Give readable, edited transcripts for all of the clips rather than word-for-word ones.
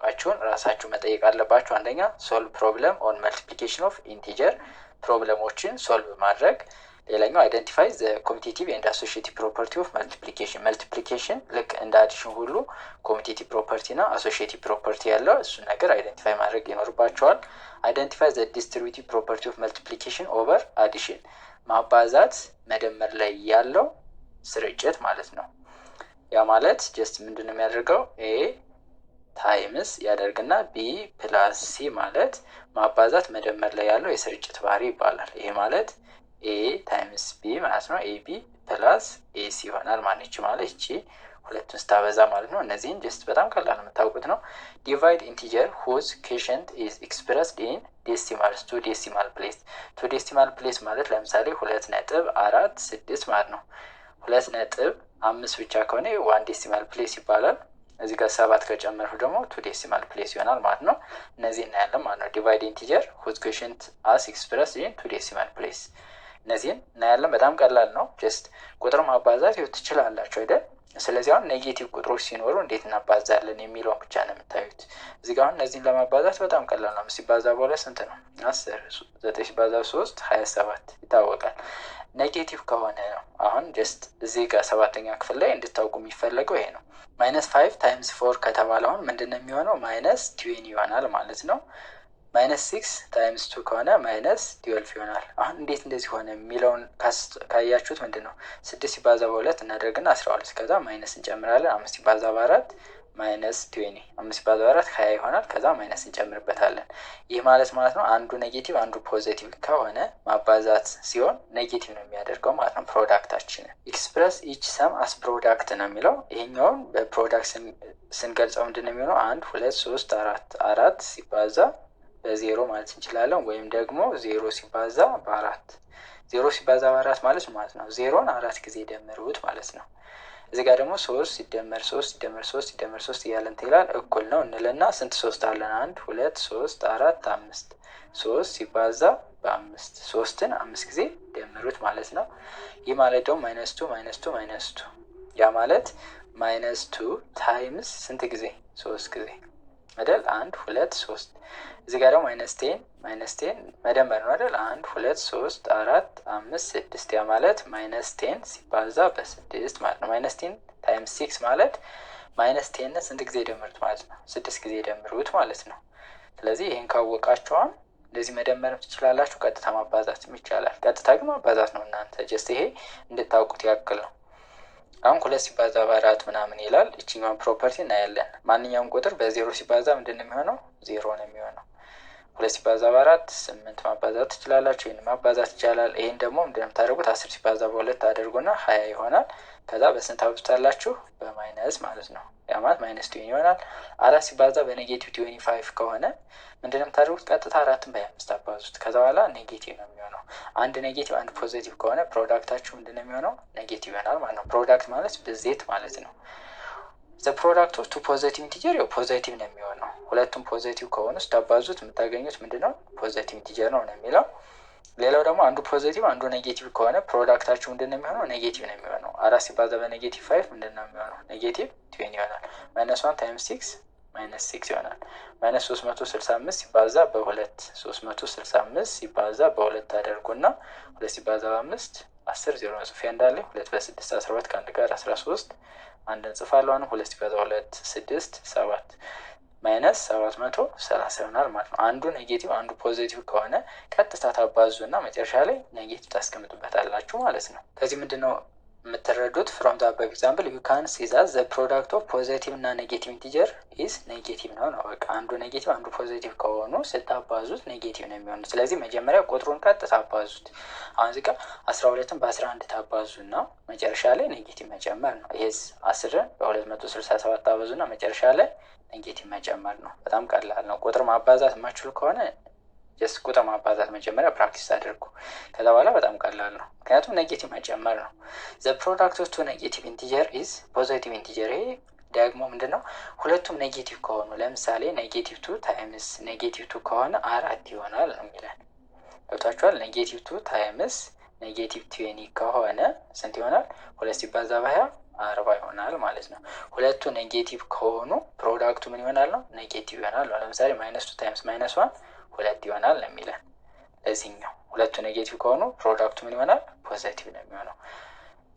የሚጠይቋችሁን ራሳችሁ መጠየቅ አለባችሁ። አንደኛ ሶልቭ ፕሮብለም ኦን መልቲፕሊኬሽን ኦፍ ኢንቲጀር፣ ፕሮብለሞችን ሶልቭ ማድረግ። ሌላኛው አይደንቲፋይ ዘ ኮሚቴቲቭ ኤንድ አሶሺዬቲቭ ፕሮፐርቲ ኦፍ መልቲፕሊኬሽን። መልቲፕሊኬሽን ልክ እንደ አዲሽን ሁሉ ኮሚቴቲቭ ፕሮፐርቲ እና አሶሺዬቲቭ ፕሮፐርቲ ያለው እሱን ነገር አይደንቲፋይ ማድረግ ይኖርባቸዋል። አይደንቲፋይ ዘ ዲስትሪቢዩቲቭ ፕሮፐርቲ ኦፍ መልቲፕሊኬሽን ኦቨር አዲሽን፣ ማባዛት መደመር ላይ ያለው ስርጭት ማለት ነው። ያ ማለት ጀስት ምንድን ነው የሚያደርገው ኤ ታይምስ ያደርግና ቢ ፕላስ ሲ ማለት ማባዛት መደመር ላይ ያለው የስርጭት ባህሪ ይባላል። ይሄ ማለት ኤ ታይምስ ቢ ማለት ነው። ኤ ቢ ፕላስ ኤ ሲ ይሆናል ማለት ይቺ ማለት ይቺ ሁለቱን ስታበዛ ማለት ነው። እነዚህን ጀስት በጣም ቀላል የምታውቁት ነው። ዲቫይድ ኢንቲጀር ሁዝ ኮሸንት ኢዝ ኤክስፕረስድ ኢን ዴሲማልስ ቱ ዴሲማል ፕሌስ። ቱ ዴሲማል ፕሌስ ማለት ለምሳሌ 2.46 ማለት ነው። 2.5 ብቻ ከሆነ ዋን ዴሲማል ፕሌስ ይባላል። እዚህ ጋር 7 ከጨመርሁ ደግሞ ቱ ዴሲማል ፕሌስ ይሆናል ማለት ነው። እነዚህ እናያለን ማለት ነው። ዲቫይድ ኢንቲጀር ሁዝ ኮሸንት አስ ኤክስፕረስድ ኢን ቱ ዴሲማል ፕሌስ፣ እነዚህን እናያለን። በጣም ቀላል ነው። ጀስት ቁጥር ማባዛት ይኸው ትችላላችሁ አይደል? ስለዚህ አሁን ኔጌቲቭ ቁጥሮች ሲኖሩ እንዴት እናባዛለን የሚለውን ብቻ ነው የምታዩት። እዚህ ጋር አሁን እነዚህን ለማባዛት በጣም ቀላል ነው። 5 ሲባዛ በ2 ስንት ነው? 10። 9 ሲባዛ 3 27 ይታወቃል። ኔጌቲቭ ከሆነ ነው አሁን ጀስት እዚህ ጋር 7ኛ ክፍል ላይ እንድታውቁ የሚፈለገው ይሄ ነው። -5 ታይምስ 4 ከተባለ አሁን ምንድን ነው የሚሆነው? -20 ይሆናል ማለት ነው። -6 ታይምስ 2 ከሆነ -12 ይሆናል። አሁን እንዴት እንደዚህ ሆነ የሚለውን ካያችሁት ምንድን ነው 6 ሲባዛ በ2 እናደርግና 12 ከዛ ማይነስ እንጨምራለን። 5 ሲባዛ በ4 -20 5 ሲባዛ በ4 20 ይሆናል። ከዛ ማይነስ እንጨምርበታለን። ይህ ማለት ነው አንዱ ኔጌቲቭ አንዱ ፖዚቲቭ ከሆነ ማባዛት ሲሆን ኔጌቲቭ ነው የሚያደርገው ማለት ነው ፕሮዳክታችንን። ኤክስፕረስ ኢች ሰም አስ ፕሮዳክት ነው የሚለው። ይሄኛውን በፕሮዳክት ስንገልጸው ምንድን ነው የሚሆነው? 1 2 3 4 ሲባዛ በ0 ማለት እንችላለን። ወይም ደግሞ 0 ሲባዛ በ4 0 ሲባዛ በ4 ማለት ነው 0ን 4 ጊዜ ደምሩት ማለት ነው። እዚህ ጋር ደግሞ 3 ሲደመር 3 ሲደመር 3 ሲደመር 3 እያለን ትይላል እኩል ነው እንልና ስንት 3 አለን? 1 2 3 4 5 3 ሲባዛ በ5 3ን 5 ጊዜ ደምሩት ማለት ነው። ይህ ማለት ደግሞ -2 ያ ማለት -2 ታይምስ ስንት ጊዜ? 3 ጊዜ አይደል? 1 2 3 እዚህ ጋር ደግሞ -10 መደመር ነው አይደል? 1 2 3 4 5 6 ያ ማለት -10 ሲባዛ በ6 ማለት ነው። -10 ታይምስ 6 ማለት -10 ስንት ጊዜ ደምሩት ማለት ነው? 6 ጊዜ ደምሩት ማለት ነው። ስለዚህ ይሄን ካወቃችኋል እንደዚህ መደመር ትችላላችሁ። ቀጥታ ማባዛትም ይቻላል። ቀጥታ ግን ማባዛት ነው እናንተ ጀስት ይሄ እንድታውቁት ያክል ነው። አሁን 2 ሲባዛ በ4 ምናምን ይላል። እቺኛውን ፕሮፐርቲ እናያለን። ማንኛውም ቁጥር በ0 ሲባዛ ምንድን ነው የሚሆነው? 0 ነው የሚሆነው። 2 ሲባዛ በ4 8 ማባዛት ትችላላችሁ። ይህን ማባዛት ይቻላል። ይህን ደግሞ ምንድን ነው የምታደርጉት? 10 ሲባዛ በ2 አድርጉና 20 ይሆናል። ከዛ በስንት አብዝታላችሁ? በማይነስ ማለት ነው። ያ ማለት -20 ይሆናል። 4 ሲባዛ በ-25 ከሆነ ምንድን ነው የምታደርጉት? ቀጥታ 4ን በ25 አባዙት። ከዛ በኋላ ኔጌቲቭ ነው የሚሆነው። አንድ ኔጌቲቭ አንድ ፖዚቲቭ ከሆነ ፕሮዳክታችሁ ምንድን ነው የሚሆነው? ኔጌቲቭ ይሆናል ማለት ነው። ፕሮዳክት ማለት ብዜት ማለት ነው። ዘ ፕሮዳክት ኦፍ ቱ ፖዚቲቭ ኢንቲጀር ያው ፖዚቲቭ ነው የሚሆነው። ሁለቱም ፖዚቲቭ ከሆኑ ስታባዙት የምታገኙት ምንድን ነው? ፖዚቲቭ ኢንቲጀር ነው የሚለው። ሌላው ደግሞ አንዱ ፖዚቲቭ አንዱ ኔጌቲቭ ከሆነ ፕሮዳክታችሁ ምንድን ነው የሚሆነው? ኔጌቲቭ ነው የሚሆነው። 4 ሲባዛ በ-5 ምንድን ነው የሚሆነው? -20 ይሆናል። -1 ታይምስ 6 -6 ይሆናል። -365 ሲባዛ በ2 365 ሲባዛ በ2 አደርጉና 2 ሲባዛ በ5 10 0 መጽፊያ እንዳለ 2 በ6 12 ከአንድ ጋር 13 አንድ እንጽፋለሁ። አሁን 2 ሲባዛ 2 6 7 -730 ይሆናል ማለት ነው። አንዱ ኔጌቲቭ አንዱ ፖዚቲቭ ከሆነ ቀጥታ ታባዙ እና መጨረሻ ላይ ኔጌቲቭ ታስቀምጡበታላችሁ ማለት ነው። ከዚህ ምንድን ነው የምትረዱት? ፍሮም ዘ አበብ ኤግዛምፕል ዩ ካን ሲ ዛት ዘ ፕሮዳክት ኦፍ ፖዚቲቭ እና ኔጌቲቭ ኢንቲጀር ኢዝ ኔጌቲቭ ነው። በቃ አንዱ ኔጌቲቭ አንዱ ፖዚቲቭ ከሆኑ ስታባዙት ኔጌቲቭ ነው የሚሆኑት። ስለዚህ መጀመሪያ ቁጥሩን ቀጥታ አባዙት። አሁን እዚህ ጋር 12ን በ11 ታባዙ እና መጨረሻ ላይ ኔጌቲቭ መጨመር ነው። ይሄ 10ን በ267 ታባዙ እና መጨረሻ ላይ ኔጌቲቭ መጨመር ነው። በጣም ቀላል ነው። ቁጥር ማባዛት የማችሉ ከሆነ ጀስት ቁጥር ማባዛት መጀመሪያ ፕራክቲስ አድርጉ። ከዛ በኋላ በጣም ቀላል ነው፣ ምክንያቱም ኔጌቲቭ መጨመር ነው። ዘ ፕሮዳክት ኦፍ ቱ ኔጌቲቭ ኢንቲጀር ኢዝ ፖዚቲቭ ኢንቲጀር። ይሄ ደግሞ ምንድን ነው? ሁለቱም ኔጌቲቭ ከሆኑ ለምሳሌ -2 ታይምስ -2 ከሆነ 4 ይሆናል ነው የሚለን። ገብታችኋል? -2 ታይምስ -20 ከሆነ ስንት ይሆናል? 2 ሲባዛ በ20 40 ይሆናል ማለት ነው። ሁለቱ ኔጌቲቭ ከሆኑ ፕሮዳክቱ ምን ይሆናል ነው? ኔጌቲቭ ይሆናል ነው። ለምሳሌ -2 ታይምስ -1 2 ይሆናል ነው የሚለን። ለዚህኛው ሁለቱ ኔጌቲቭ ከሆኑ ፕሮዳክቱ ምን ይሆናል? ፖዘቲቭ ነው የሚሆነው።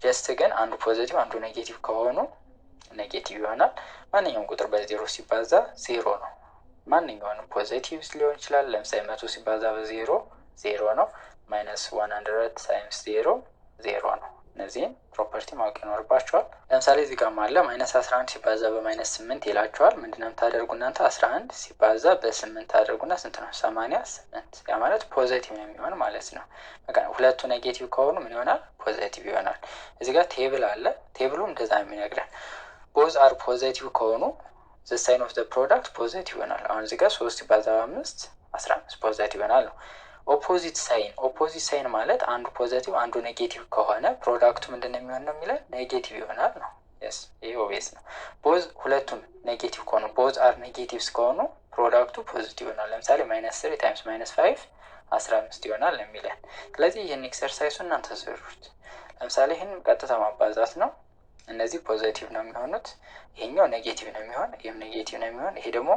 ጀስት ግን አንዱ ፖዘቲቭ አንዱ ኔጌቲቭ ከሆኑ ኔጌቲቭ ይሆናል። ማንኛውም ቁጥር በዜሮ ሲባዛ ዜሮ ነው። ማንኛውንም ፖዘቲቭ ሊሆን ይችላል። ለምሳሌ 100 ሲባዛ በዜሮ ዜሮ ነው። -100 ታይምስ ዜሮ ዜሮ ነው። እነዚህን ፕሮፐርቲ ማወቅ ይኖርባቸዋል። ለምሳሌ እዚህ ጋር አለ -11 ሲባዛ በ8 ይላቸዋል። ምንድነው የምታደርጉ እናንተ 11 ሲባዛ በ8 ታደርጉና ስንት ነው? 88። ያ ማለት ፖዘቲቭ ነው የሚሆን ማለት ነው። ሁለቱ ኔጌቲቭ ከሆኑ ምን ይሆናል? ፖዘቲቭ ይሆናል። እዚህ ጋር ቴብል አለ። ቴብሉ እንደዛ የሚነግረን ቦዝ አር ፖዘቲቭ ከሆኑ ዘ ሳይን ኦፍ ዘ ፕሮዳክት ፖዘቲቭ ይሆናል። አሁን እዚህ ጋር 3 ሲባዛ በ5 15 ፖዘቲቭ ይሆናል ነው። ኦፖዚት ሳይን ማለት አንዱ ፖዘቲቭ አንዱ ኔጌቲቭ ከሆነ ፕሮዳክቱ ምንድነው የሚሆን ነው የሚለን? ኔጌቲቭ ይሆናል ነው። የስ ይሄ ኦብቪየስ ነው። ቦዝ ሁለቱም ኔጌቲቭ ከሆኑ ቦዝ አር ኔጌቲቭስ ከሆኑ ፕሮዳክቱ ፖዚቲቭ ይሆናል። ለምሳሌ -3 ታይምስ -5 15 ይሆናል ነው የሚለን። ስለዚህ ይህን ኤክሰርሳይሱን እናንተ ስሩት። ለምሳሌ ይህን ቀጥታ ማባዛት ነው። እነዚህ ፖዘቲቭ ነው የሚሆኑት፣ ይሄኛው ኔጌቲቭ ነው የሚሆን፣ ይሄም ኔጌቲቭ ነው የሚሆን። ይሄ ደግሞ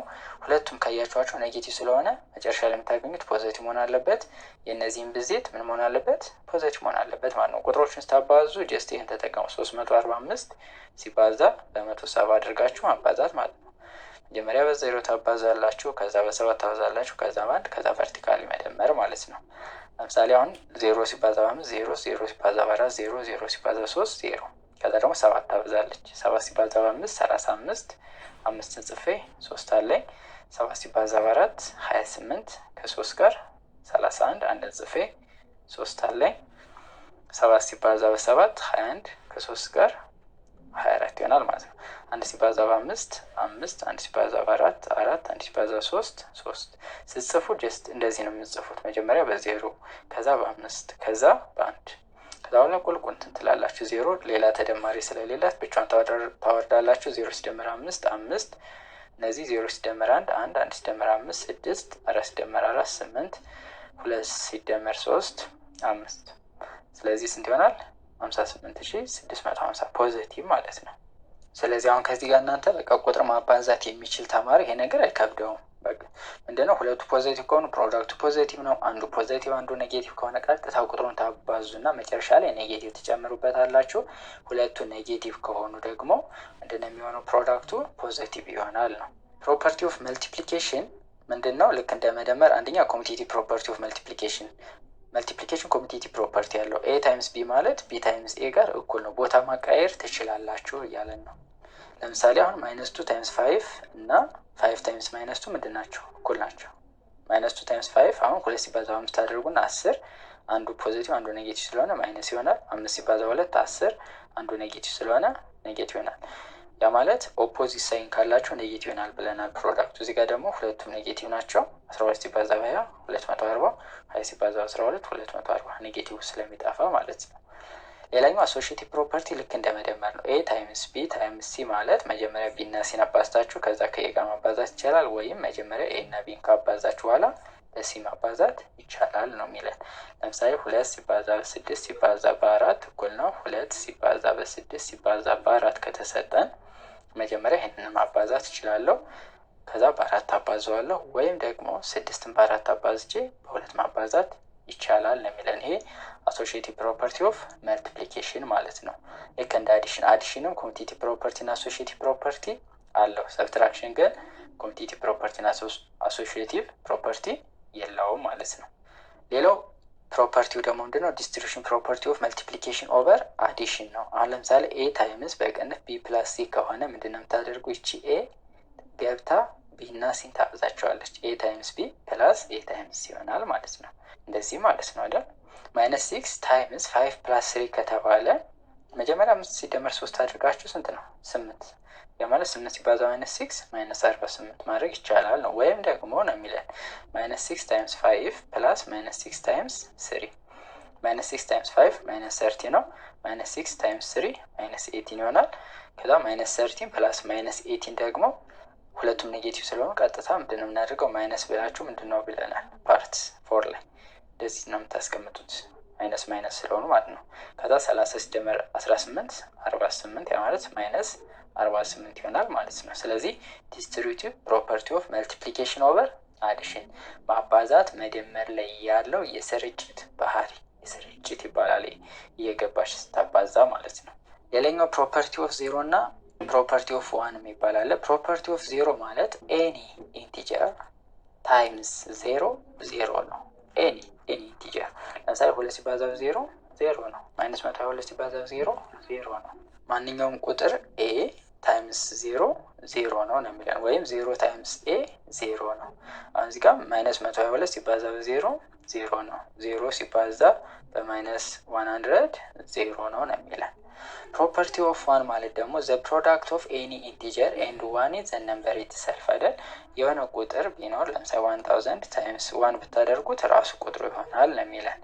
ሁለቱም ካያችኋቸው ኔጌቲቭ ስለሆነ መጨረሻ ላይ የምታገኙት ፖዘቲቭ መሆን አለበት። የእነዚህም ብዜት ምን መሆን አለበት? ፖዘቲቭ መሆን አለበት ማለት ነው። ቁጥሮችን ስታባዙ ጀስት ይህን ተጠቀሙ። 345 ሲባዛ በ170 አድርጋችሁ ማባዛት ማለት ነው። መጀመሪያ በዜሮ ታባዛላችሁ፣ ከዛ በ7 ታባዛላችሁ፣ ከዛ በ1 ከዛ ቨርቲካሊ መደመር ማለት ነው። ለምሳሌ አሁን 0 ሲባዛ በ5 0፣ 0 ሲባዛ በ4 0፣ 0 ሲባዛ 3 0፣ ከዛ ደግሞ 7 ታበዛለች። 7 ሲባዛ በ5 35፣ 5ን ጽፌ 3 አለኝ። 7 ሲባዛ በ4 28፣ ከ3 ጋር 31፣ አንድን ጽፌ 3 አለኝ። 7 ሲባዛ በ7 21፣ ከ3 ጋር 24 ይሆናል ማለት ነው። 1 ሲባዛ በ5 5፣ 1 ሲባዛ በ4 4፣ 1 ሲባዛ 3 3። ስትጽፉ ጀስት እንደዚህ ነው የምትጽፉት። መጀመሪያ በዜሮ ከዛ በ5 ከዛ በ1 ከዛውላ ቁልቁል እንትን ትላላችሁ። ዜሮ ሌላ ተደማሪ ስለሌላት ብቻዋን ታወርዳላችሁ። 0 ሲደመር 5 5፣ እነዚህ 0 ሲደመር 1 1፣ 1 ሲደመር 5 6፣ 4 ሲደመር 4 8፣ 2 ሲደመር 3 5። ስለዚህ ስንት ይሆናል? 58650 ፖዚቲቭ ማለት ነው። ስለዚህ አሁን ከዚህ ጋር እናንተ በቃ ቁጥር ማባዛት የሚችል ተማሪ ይሄ ነገር አይከብደውም። በቃ ምንድነው ሁለቱ ፖዚቲቭ ከሆኑ ፕሮዳክቱ ፖዚቲቭ ነው። አንዱ ፖዚቲቭ አንዱ ኔጌቲቭ ከሆነ ቀጥታ ቁጥሩን ታባዙና መጨረሻ ላይ ኔጌቲቭ ትጨምሩበታላችሁ። ሁለቱ ኔጌቲቭ ከሆኑ ደግሞ ምንድነው የሚሆነው? ፕሮዳክቱ ፖዚቲቭ ይሆናል ነው። ፕሮፐርቲ ኦፍ መልቲፕሊኬሽን ምንድነው? ልክ እንደ መደመር አንደኛ ኮሚቴቲቭ ፕሮፐርቲ ኦፍ መልቲፕሊኬሽን ኮሚቴቲቭ ፕሮፐርቲ ያለው ኤ ታይምስ ቢ ማለት ቢ ታይምስ ኤ ጋር እኩል ነው። ቦታ ማቃየር ትችላላችሁ እያለን ነው። ለምሳሌ አሁን -2 ታይምስ 5 እና 5 ታይምስ -2 ምንድን ናቸው? እኩል ናቸው። -2 ታይምስ 5 አሁን 2 ሲባዛ 5 ታደርጉና 10፣ አንዱ ፖዚቲቭ አንዱ ኔጌቲቭ ስለሆነ ማይነስ ይሆናል። 5 ሲባዛ 2 10፣ አንዱ ኔጌቲቭ ስለሆነ ኔጌቲቭ ይሆናል። ያ ማለት ኦፖዚት ሳይን ካላቸው ኔጌቲቭ ይሆናል ብለናል ፕሮዳክቱ። እዚህ ጋር ደግሞ ሁለቱም ኔጌቲቭ ናቸው። 12 ሲባዛ በ20 240፣ 20 ሲባዛ 12 240፣ ኔጌቲቭ ስለሚጠፋ ማለት ነው። ሌላኛው አሶሺዬቲቭ ፕሮፐርቲ ልክ እንደ መደመር ነው። ኤ ታይምስ ቢ ታይምስ ሲ ማለት መጀመሪያ ቢ እና ሲን አባዝታችሁ ከዛ ከኤ ጋር ማባዛት ይቻላል፣ ወይም መጀመሪያ ኤ እና ቢን ካባዛችሁ በኋላ በሲ ማባዛት ይቻላል ነው የሚለን። ለምሳሌ 2 ሲባዛ በ6 ሲባዛ በ4 እኩል ነው 2 ሲባዛ በ6 ሲባዛ በ4 ከተሰጠን መጀመሪያ ይህንን ማባዛት እችላለሁ፣ ከዛ በ4 አባዘዋለሁ፣ ወይም ደግሞ 6ን በ4 አባዝቼ በ2 ማባዛት ይቻላል ነው የሚለን። ይሄ አሶሺዬቲቭ ፕሮፐርቲ ኦፍ መልቲፕሊኬሽን ማለት ነው። ልክ እንደ አዲሽንም ኮሚቴቲቭ ፕሮፐርቲ እና አሶሺዬቲቭ ፕሮፐርቲ አለው። ሰብትራክሽን ግን ኮሚቴቲቭ ፕሮፐርቲ እና አሶሺዬቲቭ ፕሮፐርቲ የለውም ማለት ነው። ሌላው ፕሮፐርቲው ደግሞ ምንድነው? ዲስትሪቢዩሽን ፕሮፐርቲ ኦፍ መልቲፕሊኬሽን ኦቨር አዲሽን ነው። አሁን ለምሳሌ ኤ ታይምስ በቅንፍ ቢ ፕላስ ሲ ከሆነ ምንድነው የምታደርጉ? ይቺ ኤ ገብታ ቢ እና ሲን ታብዛቸዋለች። ኤ ታይምስ ቢ ፕላስ ኤ ታይምስ ሲ ይሆናል ማለት ነው። እንደዚህ ማለት ነው አይደል? -6 ታይምስ 5 ፕላስ 3 ከተባለ መጀመሪያ 5 ሲደመር 3 አድርጋችሁ ስንት ነው? 8። ያ ማለት 8 ሲባዛ -6 -48 ማድረግ ይቻላል ነው። ወይም ደግሞ ነው የሚለን -6 ታይምስ 5 ፕላስ -6 ታይምስ 3 -6 ታይምስ 5 -30 ነው። -6 ታይምስ 3 -18 ይሆናል። ከዛ -13 ፕላስ -18 ደግሞ ሁለቱም ኔጌቲቭ ስለሆኑ ቀጥታ ምንድነው የምናደርገው? ማይነስ ብላችሁ ምንድነው ብለናል ፓርት 4 ላይ እንደዚህ ነው የምታስቀምጡት። ማይነስ ማይነስ ስለሆኑ ማለት ነው። ከዛ 30 ሲደመር 18 48 ያ ማለት ማይነስ 48 ይሆናል ማለት ነው። ስለዚህ ዲስትሪቢዩቲቭ ፕሮፐርቲ ኦፍ መልቲፕሊኬሽን ኦቨር አዲሽን ማባዛት መደመር ላይ ያለው የስርጭት ባህሪ የስርጭት ይባላል። እየገባሽ ስታባዛ ማለት ነው። ሌላኛው ፕሮፐርቲ ኦፍ ዜሮ እና ፕሮፐርቲ ኦፍ ዋን የሚባል አለ። ፕሮፐርቲ ኦፍ ዜሮ ማለት ኤኒ ኢንቲጀር ታይምስ ዜሮ ዜሮ ነው። ኤኒ ኢንቲጀር ለምሳሌ 2 ሲባዛ ዜሮ ዜሮ ነው። ማይነስ 122 ሲባዛ ዜሮ ዜሮ ነው። ማንኛውም ቁጥር ኤ ታይምስ ዜሮ ዜሮ ነው ነው የሚለን ወይም ዜሮ ታይምስ ኤ ዜሮ ነው። አሁን እዚህ ጋር ማይነስ 122 ሲባዛ በዜሮ ዜሮ ነው። ዜሮ ሲባዛ በማይነስ 100 ዜሮ ነው ነው የሚለን። ፕሮፐርቲ ኦፍ ዋን ማለት ደግሞ ዘ ፕሮዳክት ኦፍ ኤኒ ኢንቲጀር ኤንድ ዋን ኢዝ ዘ ነምበር ኢትሰልፍ አይደል። የሆነ ቁጥር ቢኖር ለምሳሌ 1000 ታይምስ ዋን ብታደርጉት ራሱ ቁጥሩ ይሆናል ነው የሚለን።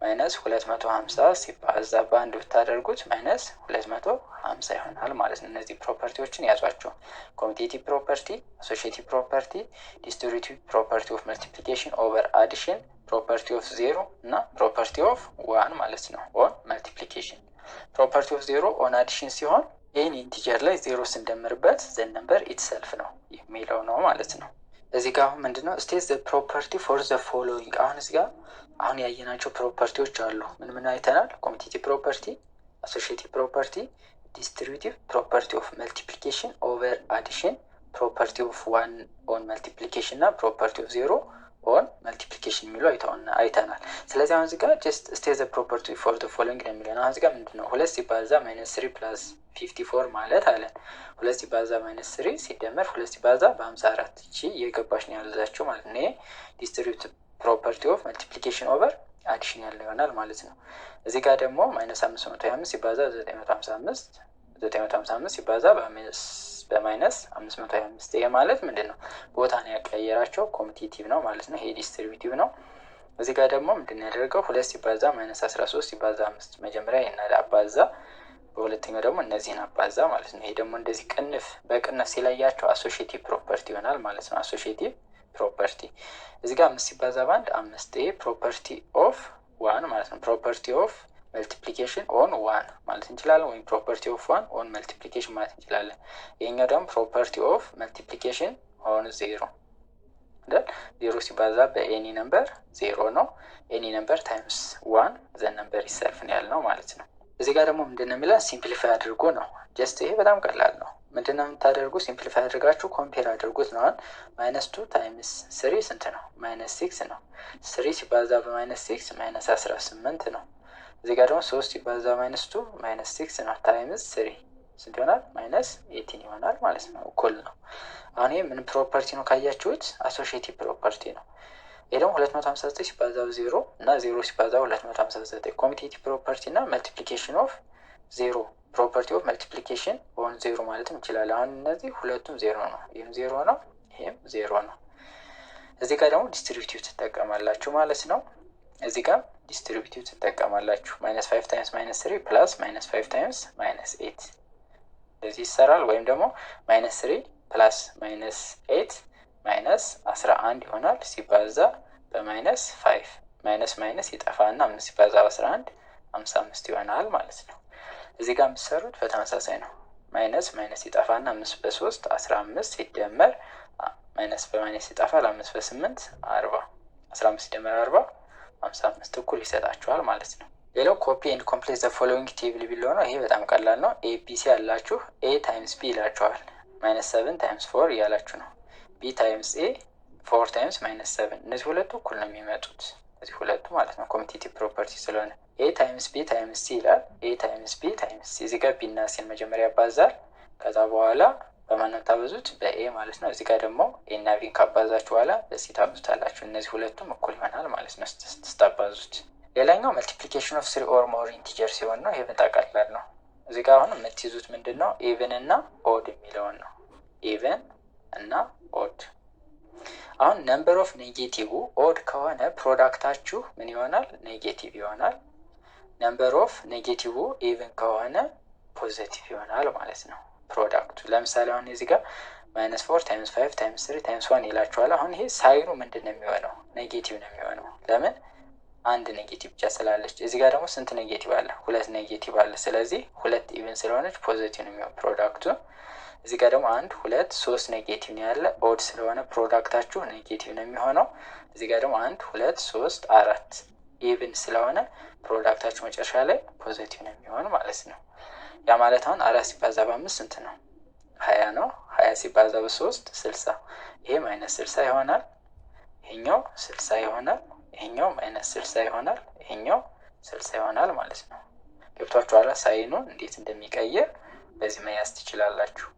ማይነስ 250 ሲባዛ በአንድ ብታደርጉት ማይነስ 250 ይሆናል ማለት ነው። እነዚህ ፕሮፐርቲዎችን ያዟቸው። ኮሚቴቲቭ ፕሮፐርቲ፣ አሶሺዬቲቭ ፕሮፐርቲ፣ ዲስትሪቢዩቲቭ ፕሮፐርቲ ኦፍ መልቲፕሊኬሽን ኦቨር አዲሽን፣ ፕሮፐርቲ ኦፍ ዜሮ እና ፕሮፐርቲ ኦፍ ዋን ማለት ነው ኦን መልቲፕሊኬሽን። ፕሮፐርቲ ኦፍ ዜሮ ኦን አዲሽን ሲሆን ኤኒ ኢንቲጀር ላይ ዜሮ ስንደምርበት ዘ ነምበር ኢትሰልፍ ነው የሚለው ነው ማለት ነው። እዚህ ጋር አሁን ምንድነው ስቴት ዘ ፕሮፐርቲ ፎር ዘ ፎሎዊንግ። አሁን እዚህ ጋር አሁን ያየናቸው ፕሮፐርቲዎች አሉ። ምን አይተናል? ኮሚቴቲቭ ፕሮፐርቲ፣ አሶሺዬቲቭ ፕሮፐርቲ፣ ዲስትሪቢዩቲቭ ፕሮፐርቲ ኦፍ መልቲፕሊኬሽን ኦቨር አዲሽን፣ ፕሮፐርቲ ኦፍ ዋን ኦን መልቲፕሊኬሽን እና ፕሮፐርቲ ኦፍ ዜሮ ኦን መልቲፕሊኬሽን የሚሉ አይተናል። ስለዚህ አሁን እዚህ ጋር ጀስት ስቴት ዘ ፕሮፐርቲ ፎር ዘ ፎሎዊንግ ነው የሚለን። አሁን እዚህ ጋር ምንድነው 2 ሲባዛ ማይነስ 3 ፕላስ 54 ማለት አለን። 2 ሲባዛ ማይነስ 3 ሲደመር 2 ሲባዛ በ54 እቺ እየገባሽ ነው ያለዛቸው ማለት ነው። ይሄ ዲስትሪቢዩቲቭ ፕሮፐርቲ ኦፍ መልቲፕሊኬሽን ኦቨር አዲሽን ያለው ይሆናል ማለት ነው። እዚህ ጋር ደግሞ ማይነስ 525 ሲባዛ 955 ሲባዛ በማይነስ 525 ይሄ ማለት ምንድን ነው? ቦታ ነው ያቀየራቸው። ኮሚቴቲቭ ነው ማለት ነው። ይሄ ዲስትሪቢዩቲቭ ነው። እዚህ ጋር ደግሞ ምንድን ነው ያደረገው? 2 ሲባዛ ማይነስ 13 ሲባዛ 5 መጀመሪያ ይናል አባዛ፣ በሁለተኛው ደግሞ እነዚህን አባዛ ማለት ነው። ይሄ ደግሞ እንደዚህ ቅንፍ በቅንፍ ሲለያቸው አሶሺዬቲቭ ፕሮፐርቲ ይሆናል ማለት ነው። አሶሺዬቲቭ ፕሮፐርቲ እዚህ ጋር 5 ሲባዛ በአንድ 5። ይሄ ፕሮፐርቲ ኦፍ ዋን ማለት ነው። ፕሮፐርቲ ኦፍ መልቲፕሊኬሽን ኦን ዋን ማለት እንችላለን፣ ወይም ፕሮፐርቲ ኦፍ ዋን ኦን መልቲፕሊኬሽን ማለት እንችላለን። ይሄኛው ደግሞ ፕሮፐርቲ ኦፍ መልቲፕሊኬሽን ኦን ዜሮ አይደል። ዜሮ ሲባዛ በኤኒ ነምበር ዜሮ ነው። ኤኒ ነምበር ታይምስ ዋን ዘ ነምበር ኢትሰልፍ ነው ያልነው ማለት ነው። እዚህ ጋር ደግሞ ምንድነው የሚለው ሲምፕሊፋይ አድርጎ ነው። ጀስት ይሄ በጣም ቀላል ነው። ምንድነው የምታደርጉ? ሲምፕሊፋይ አድርጋችሁ ኮምፔር አድርጉት ነው። ማይነስ 2 ታይምስ 3 ስንት ነው? ማይነስ 6 ነው። 3 ሲባዛ በማይነስ 6 ማይነስ 18 ነው። እዚህ ጋር ደግሞ 3 ሲባዛ ማይነስ 2 ማይነስ 6 ነው። ታይምስ 3 ስንት ይሆናል? ማይነስ 18 ይሆናል ማለት ነው። እኩል ነው። አሁን ይሄ ምን ፕሮፐርቲ ነው ካያችሁት? አሶሺዬቲቭ ፕሮፐርቲ ነው። ይሄ ደግሞ 259 ሲባዛ 0 እና 0 ሲባዛ 259 ኮሚቴቲቭ ፕሮፐርቲ እና መልቲፕሊኬሽን ኦፍ ዜሮ ፕሮፐርቲ ኦፍ መልቲፕሊኬሽን ኦን ዜሮ ማለትም እንችላለን። አሁን እነዚህ ሁለቱም ዜሮ ነው። ይህም ዜሮ ነው፣ ይህም ዜሮ ነው። እዚህ ጋር ደግሞ ዲስትሪቢዩቲቭ ትጠቀማላችሁ ማለት ነው። እዚህ ጋር ዲስትሪቢዩቲቭ ትጠቀማላችሁ። ማይነስ 5 ታይምስ ማይነስ 3 ፕላስ ማይነስ 5 ታይምስ ማይነስ 8 እንደዚህ ይሰራል። ወይም ደግሞ ማይነስ 3 ፕላስ ማይነስ 8 ማይነስ 11 ይሆናል ሲባዛ በማይነስ 5 ማይነስ ማይነስ ይጠፋና 5 ሲባዛ በ11 55 ይሆናል ማለት ነው። እዚህ ጋር የምትሰሩት በተመሳሳይ ነው። ማይነስ ማይነስ ይጠፋና 5 በ3 15 ሲደመር ማይነስ በማይነስ ይጠፋል 5 በ8 40 15 ሲደመር 40 55 እኩል ይሰጣችኋል ማለት ነው። ሌላው ኮፒ ኤንድ ኮምፕሌት ዘ ፎሎዊንግ ቴብል ቢሎ ነው። ይሄ በጣም ቀላል ነው። ኤ ቢ ሲ ያላችሁ ኤ ታይምስ ቢ ይላችኋል። ማይነስ 7 ታይምስ 4 እያላችሁ ነው። ቢ ታይምስ ኤ 4 ታይምስ ማይነስ 7 እነዚህ ሁለቱ እኩል ነው የሚመጡት። እነዚህ ሁለቱ ማለት ነው ኮሚቴቲቭ ፕሮፐርቲ ስለሆነ ኤ ታይምስ ቢ ታይምስ ሲ ይላል። ኤ ታይምስ ቢ ታይምስ ሲ እዚህ ጋር ቢ እና ሲን መጀመሪያ ያባዛል። ከዛ በኋላ በማን ታበዙት? በኤ ማለት ነው። እዚህ ጋር ደግሞ ኤ እና ቢን ካባዛችሁ በኋላ በሲ ታበዙታላችሁ። እነዚህ ሁለቱም እኩል ይሆናል ማለት ነው ስታባዙት። ሌላኛው መልቲፕሊኬሽን ኦፍ 3 ኦር ሞር ኢንቲጀር ሲሆን ነው። ይሄ በጣም ቀላል ነው። እዚህ ጋር አሁን የምትይዙት ምንድን ነው? ኢቭን እና ኦድ የሚለውን ነው። ኢቭን እና ኦድ። አሁን ነምበር ኦፍ ኔጌቲቭ ኦድ ከሆነ ፕሮዳክታችሁ ምን ይሆናል? ኔጌቲቭ ይሆናል። ነምበር ኦፍ ኔጌቲቭ ኢቭን ከሆነ ፖዚቲቭ ይሆናል ማለት ነው ፕሮዳክቱ። ለምሳሌ አሁን እዚህ ጋር ማይነስ 4 ታይምስ 5 ታይምስ 3 ታይምስ 1 ይላችኋል። አሁን ይሄ ሳይኑ ምንድን ነው የሚሆነው? ኔጌቲቭ ነው የሚሆነው። ለምን? አንድ ኔጌቲቭ ብቻ ስላለች። እዚህ ጋር ደግሞ ስንት ኔጌቲቭ አለ? ሁለት ኔጌቲቭ አለ። ስለዚህ ሁለት ኢቭን ስለሆነች ፖዚቲቭ ነው የሚሆን ፕሮዳክቱ። እዚህ ጋር ደግሞ አንድ ሁለት ሶስት ኔጌቲቭ ነው ያለ። ኦድ ስለሆነ ፕሮዳክታችሁ ኔጌቲቭ ነው የሚሆነው። እዚህ ጋር ደግሞ አንድ ሁለት ሶስት አራት ኢቭን ስለሆነ ፕሮዳክታችሁ መጨረሻ ላይ ፖዚቲቭ ነው የሚሆን ማለት ነው። ያ ማለት አሁን 4 ሲባዛ በ5 ስንት ነው? 20 ነው። 20 ሲባዛ በ3 60። ይሄ ማይነስ 60 ይሆናል። ይሄኛው 60 ይሆናል። ይሄኛው ማይነስ 60 ይሆናል። ይሄኛው 60 ይሆናል ማለት ነው። ገብቷችኋል? ሳይኑን እንዴት እንደሚቀየር በዚህ መያዝ ትችላላችሁ።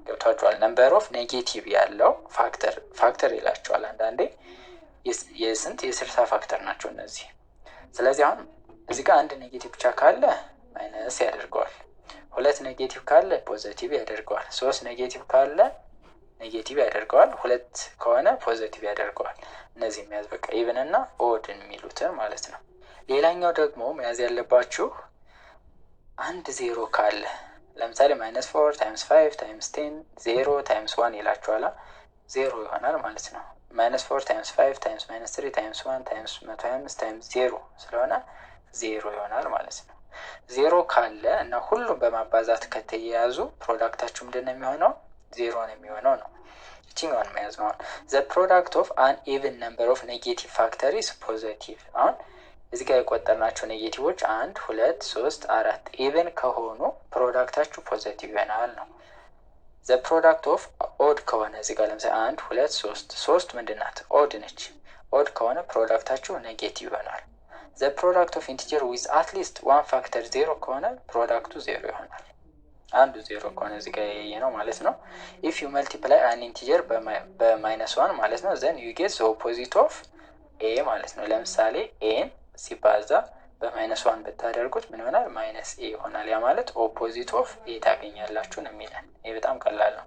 ገብቷችኋል? ነምበር ኦፍ ኔጌቲቭ ያለው ፋክተር ይላቸዋል አንዳንዴ። የስንት የ60 ፋክተር ናቸው እነዚህ። ስለዚህ አሁን እዚህ ጋር አንድ ኔጌቲቭ ብቻ ካለ ማይነስ ያደርገዋል። ሁለት ኔጌቲቭ ካለ ፖዚቲቭ ያደርገዋል። ሶስት ኔጌቲቭ ካለ ኔጌቲቭ ያደርገዋል። ሁለት ከሆነ ፖዚቲቭ ያደርገዋል። እነዚህ መያዝ በቃ ኢቭን እና ኦድን የሚሉትን ማለት ነው። ሌላኛው ደግሞ መያዝ ያለባችሁ አንድ ዜሮ ካለ ለምሳሌ ማይነስ 4 ታይምስ 5 ታይምስ 10 ዜሮ ታይምስ 1 ይላችኋላ። ዜሮ ይሆናል ማለት ነው። ማይነስ 4 ታይምስ 5 ታይምስ ማይነስ 3 ታይምስ 1 ታይምስ 125 ታይምስ ዜሮ ስለሆነ ዜሮ ይሆናል ማለት ነው። ዜሮ ካለ እና ሁሉም በማባዛት ከተያያዙ ፕሮዳክታችሁ ምንድን ነው የሚሆነው? ዜሮ ነው የሚሆነው ነው። እችኛዋን መያዝ ነው። ዘ ፕሮዳክት ኦፍ አን ኢቭን ነምበር ኦፍ ኔጌቲቭ ፋክተር ኢዝ ፖዚቲቭ። አሁን እዚህ ጋር የቆጠርናቸው ኔጌቲቮች 1 2 3 4 ኢቭን ከሆኑ ፕሮዳክታችሁ ፖዚቲቭ ይሆናል ነው። ዘ ፕሮዳክት ኦፍ ኦድ ከሆነ እዚህ ጋር ለምሳሌ 1 2 3 3 ምንድን ናት? ኦድ ነች። ኦድ ከሆነ ፕሮዳክታችሁ ኔጌቲቭ ይሆናል። ዘ ፕሮዳክት ኦፍ ኢንቲጀር ዊዝ አትሊስት ዋን ፋክተር ዜሮ ከሆነ ፕሮዳክቱ ዜሮ ይሆናል። አንዱ ዜሮ ከሆነ እዚህ ጋር ያየ ነው ማለት ነው። ኢፍ ዩ መልቲፕላይ አን ኢንቲጀር በማይነስ ዋን ማለት ነው ዘን ዩ ጌት ዘ ኦፖዚት ኦፍ ኤ ማለት ነው። ለምሳሌ ኤን ሲባዛ በማይነስ ዋን ብታደርጉት ምን ይሆናል? ማይነስ ኤ ይሆናል። ያ ማለት ኦፖዚት ኦፍ ኤ ታገኛላችሁ ነው የሚለን። ይህ በጣም ቀላል ነው።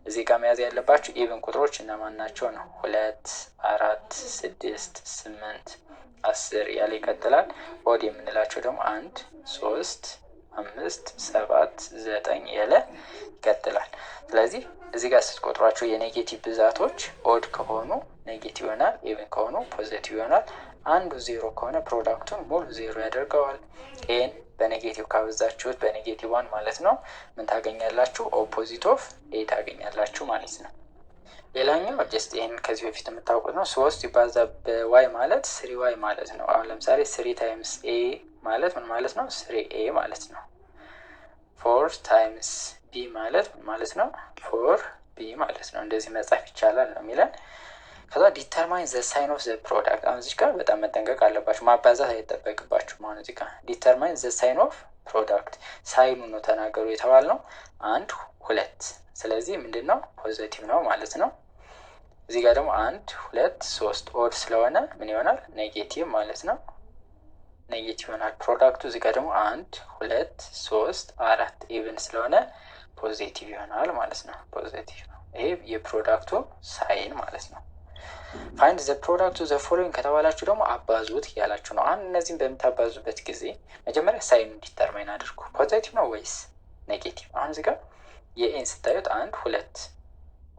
እዚህ ጋር መያዝ ያለባችሁ ኢቭን ቁጥሮች እነማን ናቸው ነው። 2 4 6 8 10 ያለ ይቀጥላል። ኦድ የምንላቸው ደግሞ 1 3 5 7 9 ያለ ይቀጥላል። ስለዚህ እዚህ ጋር ስትቆጥሯቸው የኔጌቲቭ ብዛቶች ኦድ ከሆኑ ኔጌቲቭ ይሆናል፣ ኢቭን ከሆኑ ፖዚቲቭ ይሆናል። አንዱ ዜሮ ከሆነ ፕሮዳክቱን ሙሉ ዜሮ ያደርገዋል። ኤን በኔጌቲቭ ካበዛችሁት በኔጌቲቭ ዋን ማለት ነው ምን ታገኛላችሁ? ኦፖዚት ኦፍ ኤ ታገኛላችሁ ማለት ነው። ሌላኛው ጀስት ይህን ከዚህ በፊት የምታውቁት ነው። 3 ሲባዛ በዋይ ማለት 3y ማለት ነው። አሁን ለምሳሌ 3 ታይምስ ኤ ማለት ምን ማለት ነው? 3a ማለት ነው። 4 ታይምስ ቢ ማለት ምን ማለት ነው? 4b ማለት ነው። እንደዚህ መጻፍ ይቻላል ነው የሚለን። ከዛ ዲተርማይን ዘ ሳይን ኦፍ ዘ ፕሮዳክት። አሁን እዚህ ጋር በጣም መጠንቀቅ አለባችሁ። ማባዛት አይጠበቅባችሁ። አሁን እዚህ ጋር ዲተርማይን ዘ ሳይን ኦፍ ፕሮዳክት ሳይኑ ነው ተናገሩ የተባልነው 1 2። ስለዚህ ምንድን ነው? ፖዚቲቭ ነው ማለት ነው። እዚህ ጋር ደግሞ 1 2 3 ኦድ ስለሆነ ምን ይሆናል? ኔጌቲቭ ማለት ነው። ኔጌቲቭ ይሆናል ፕሮዳክቱ። እዚህ ጋር ደግሞ 1 2 3 4 ኢቭን ስለሆነ ፖዚቲቭ ይሆናል ማለት ነው። ፖዚቲቭ ነው። ይሄ የፕሮዳክቱ ሳይን ማለት ነው። ፋይንድ ዘ ፕሮዳክቱ ዘ ፎሎዊንግ ከተባላችሁ ደግሞ አባዙት እያላችሁ ነው። አሁን እነዚህም በምታባዙበት ጊዜ መጀመሪያ ሳይኑ ዲተርማይን አድርጉ። ፖዚቲቭ ነው ወይስ ኔጌቲቭ? አሁን እዚህ ጋር የኤን ስታዩት 1 2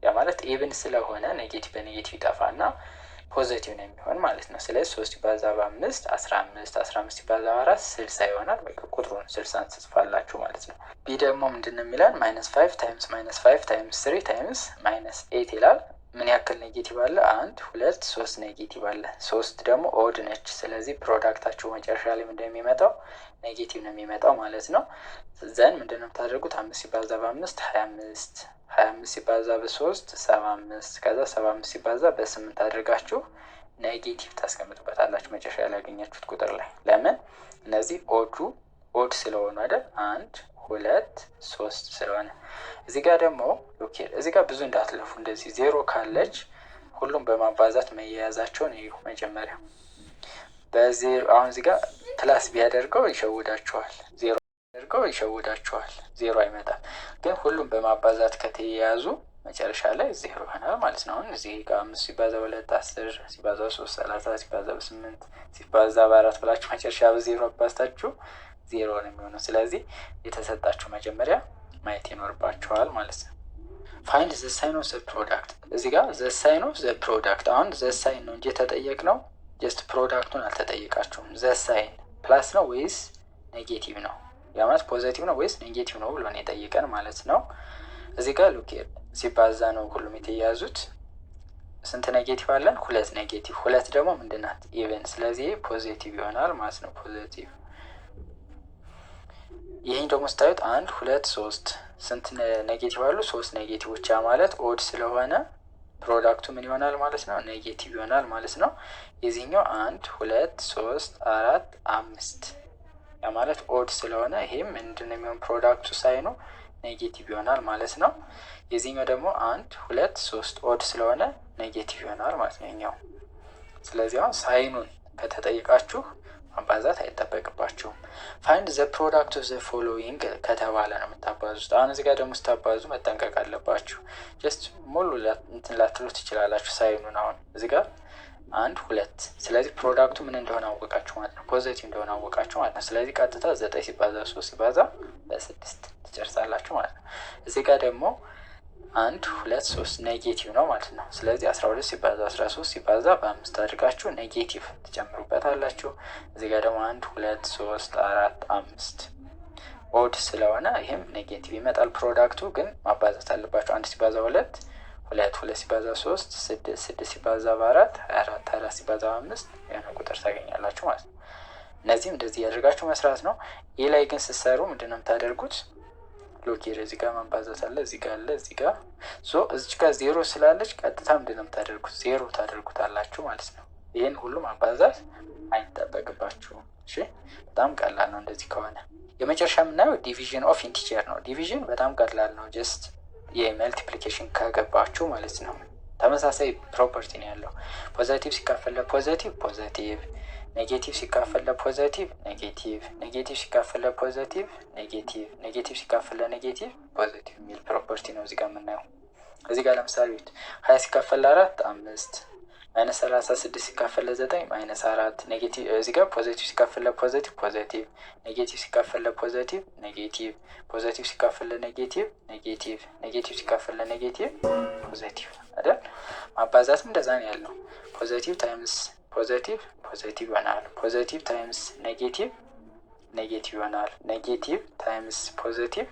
ያ ማለት ኢቭን ስለሆነ ኔጌቲቭ በኔጌቲቭ ይጠፋና ፖዚቲቭ ነው የሚሆን ማለት ነው። ስለዚህ 3 ሲባዛ በ5 15 15 ሲባዛ በ4 60 ይሆናል። በቃ ቁጥሩን 60 ትጽፋላችሁ ማለት ነው። ቢ ደግሞ ምንድን ነው የሚለን? -5 ታይምስ -5 ታይምስ 3 ታይምስ -8 ይላል። ምን ያክል ኔጌቲቭ አለ? 1 2 3 ኔጌቲቭ አለ። 3 ደግሞ ኦድ ነች። ስለዚህ ፕሮዳክታችሁ መጨረሻ ላይ ምንድን ነው የሚመጣው? ኔጌቲቭ ነው የሚመጣው ማለት ነው። ዘን ምንድን ነው የምታደርጉት? 5 ሲባዛ በ5 25 25 ሲባዛ በ3 75 ከዛ 75 ሲባዛ በ8 አድርጋችሁ ኔጌቲቭ ታስቀምጡበታላችሁ መጨረሻ ላይ ያገኛችሁት ቁጥር ላይ። ለምን? እነዚህ ኦድ ስለሆኑ አይደል? 1 2 3 ስለሆነ። እዚህ ጋር ደግሞ ኦኬ፣ እዚህ ጋር ብዙ እንዳትለፉ። እንደዚህ ዜሮ ካለች ሁሉም በማባዛት መያያዛቸውን እዩ። መጀመሪያ በዜሮ አሁን እዚህ ጋር ፕላስ ቢያደርገው ይሸውዳችኋል። ዜሮ ቢያደርገው ይሸውዳችኋል። ዜሮ አይመጣም። ግን ሁሉም በማባዛት ከተያያዙ መጨረሻ ላይ ዜሮ ይሆናል ማለት ነው። አሁን እዚህ ጋር 5 ሲባዛ በ2 10 ሲባዛ 3 30 ሲባዛ በ8 ሲባዛ በ4 ብላችሁ መጨረሻ በዜሮ አባዝታችሁ ዜሮ ነው የሚሆነው። ስለዚህ የተሰጣችሁ መጀመሪያ ማየት ይኖርባችኋል ማለት ነው። ፋይንድ ዘ ሳይን ኦፍ ዘ ፕሮዳክት። እዚህ ጋር ዘ ሳይን ኦፍ ዘ ፕሮዳክት። አሁን ዘ ሳይን ነው እንጂ የተጠየቅነው ጀስት ፕሮዳክቱን አልተጠየቃችሁም። ዘ ሳይን ፕላስ ነው ወይስ ኔጌቲቭ ነው፣ ያ ማለት ፖዘቲቭ ነው ወይስ ኔጌቲቭ ነው ብሎ ነው የጠየቀን ማለት ነው። እዚህ ጋር ሉክ ሲባዛ ነው ሁሉም የተያያዙት። ስንት ኔጌቲቭ አለን? 2 ኔጌቲቭ። 2 ደግሞ ምንድናት? ኢቨን። ስለዚህ ፖዚቲቭ ይሆናል ማለት ነው። ፖዚቲቭ። ይህን ደግሞ ስታዩት 1 2 3 ስንት ኔጌቲቭ አሉ? 3 ኔጌቲቮች። ያ ማለት ኦድ ስለሆነ ፕሮዳክቱ ምን ይሆናል ማለት ነው? ኔጌቲቭ ይሆናል ማለት ነው። የዚህኛው 1 2 3 4 5 ያ ማለት ኦድ ስለሆነ ይሄም ምንድን ነው የሚሆን? ፕሮዳክቱ ሳይኑ ኔጌቲቭ ይሆናል ማለት ነው። የዚህኛው ደግሞ 1 2 3 ኦድ ስለሆነ ኔጌቲቭ ይሆናል ማለት ነው ይሄኛው። ስለዚህ አሁን ሳይኑን ከተጠየቃችሁ ማባዛት አይጠበቅባችሁም። ፋይንድ ዘ ፕሮዳክት ኦፍ ዘ ፎሎዊንግ ከተባለ ነው የምታባዙት። አሁን እዚህ ጋር ደግሞ ስታባዙ መጠንቀቅ አለባችሁ። ጀስት ሙሉ እንትን ላትሉ ትችላላችሁ ሳይኑን። አሁን እዚህ ጋር 1 2 ስለዚህ ፕሮዳክቱ ምን እንደሆነ አወቃችሁ ማለት ነው፣ ፖዚቲቭ እንደሆነ አወቃችሁ ማለት ነው። ስለዚህ ቀጥታ 9 ሲባዛ 3 ሲባዛ በ6 ትጨርሳላችሁ ማለት ነው። እዚህ ጋር ደግሞ 1 2 3 ኔጌቲቭ ነው ማለት ነው። ስለዚህ 12 ሲባዛ 13 ሲባዛ በ5 አድርጋችሁ ኔጌቲቭ ትጨምሩበታላችሁ። እዚህ ጋር ደግሞ 1 2 3 4 5 ኦድ ስለሆነ ይህም ኔጌቲቭ ይመጣል። ፕሮዳክቱ ግን ማባዛት አለባችሁ። 1 ሲባዛ 2 2 2 ሲባዛ 3 6 6 ሲባዛ በ4 24 24 ሲባዛ በ5 የሆነ ቁጥር ታገኛላችሁ ማለት ነው። እነዚህም እንደዚህ ያደርጋችሁ መስራት ነው። ይህ ላይ ግን ስትሰሩ ምንድነው የምታደርጉት? ሎኬር እዚህ ጋር ማባዛት አለ፣ እዚህ ጋር አለ፣ እዚህ ጋር እዚች ጋር 0 ስላለች ቀጥታ ምንድነው የምታደርጉት? 0 ታደርጉታላችሁ ማለት ነው። ይህን ሁሉ ማባዛት አይጠበቅባችሁም። እሺ በጣም ቀላል ነው እንደዚህ ከሆነ። የመጨረሻ የምናየው ዲቪዥን ኦፍ ኢንቲጀር ነው። ዲቪዥን በጣም ቀላል ነው። ጀስት የመልቲፕሊኬሽን ካገባችሁ ማለት ነው። ተመሳሳይ ፕሮፐርቲ ነው ያለው። ፖዘቲቭ ሲካፈል ለፖዘቲቭ ፖዘቲቭ፣ ኔጌቲቭ ሲካፈል ለፖዘቲቭ ኔጌቲቭ፣ ኔጌቲቭ ሲካፈል ለፖዘቲቭ ኔጌቲቭ፣ ኔጌቲቭ ሲካፈል ለኔጌቲቭ ፖዘቲቭ የሚል ፕሮፐርቲ ነው እዚህ ጋር የምናየው። እዚህ ጋር ለምሳሌ 20 ሲካፈል ለ4 5፣ ማይነስ 36 ሲካፈል ለ9 ማይነስ 4። ኔጌቲቭ እዚህ ጋር ፖዚቲቭ ሲካፈል ለፖዚቲቭ ፖዚቲቭ፣ ኔጌቲቭ ሲካፈል ለፖዚቲቭ ኔጌቲቭ፣ ፖዚቲቭ ሲካፈል ለኔጌቲቭ ኔጌቲቭ፣ ኔጌቲቭ ሲካፈል ለኔጌቲቭ ፖዚቲቭ አይደል? ማባዛትም እንደዛ ነው ያለው። ፖዚቲቭ ታይምስ ፖዚቲቭ ፖዚቲቭ ይሆናል። ፖዚቲቭ ታይምስ ኔጌቲቭ ኔጌቲቭ ይሆናል። ኔጌቲቭ ታይምስ ፖዚቲቭ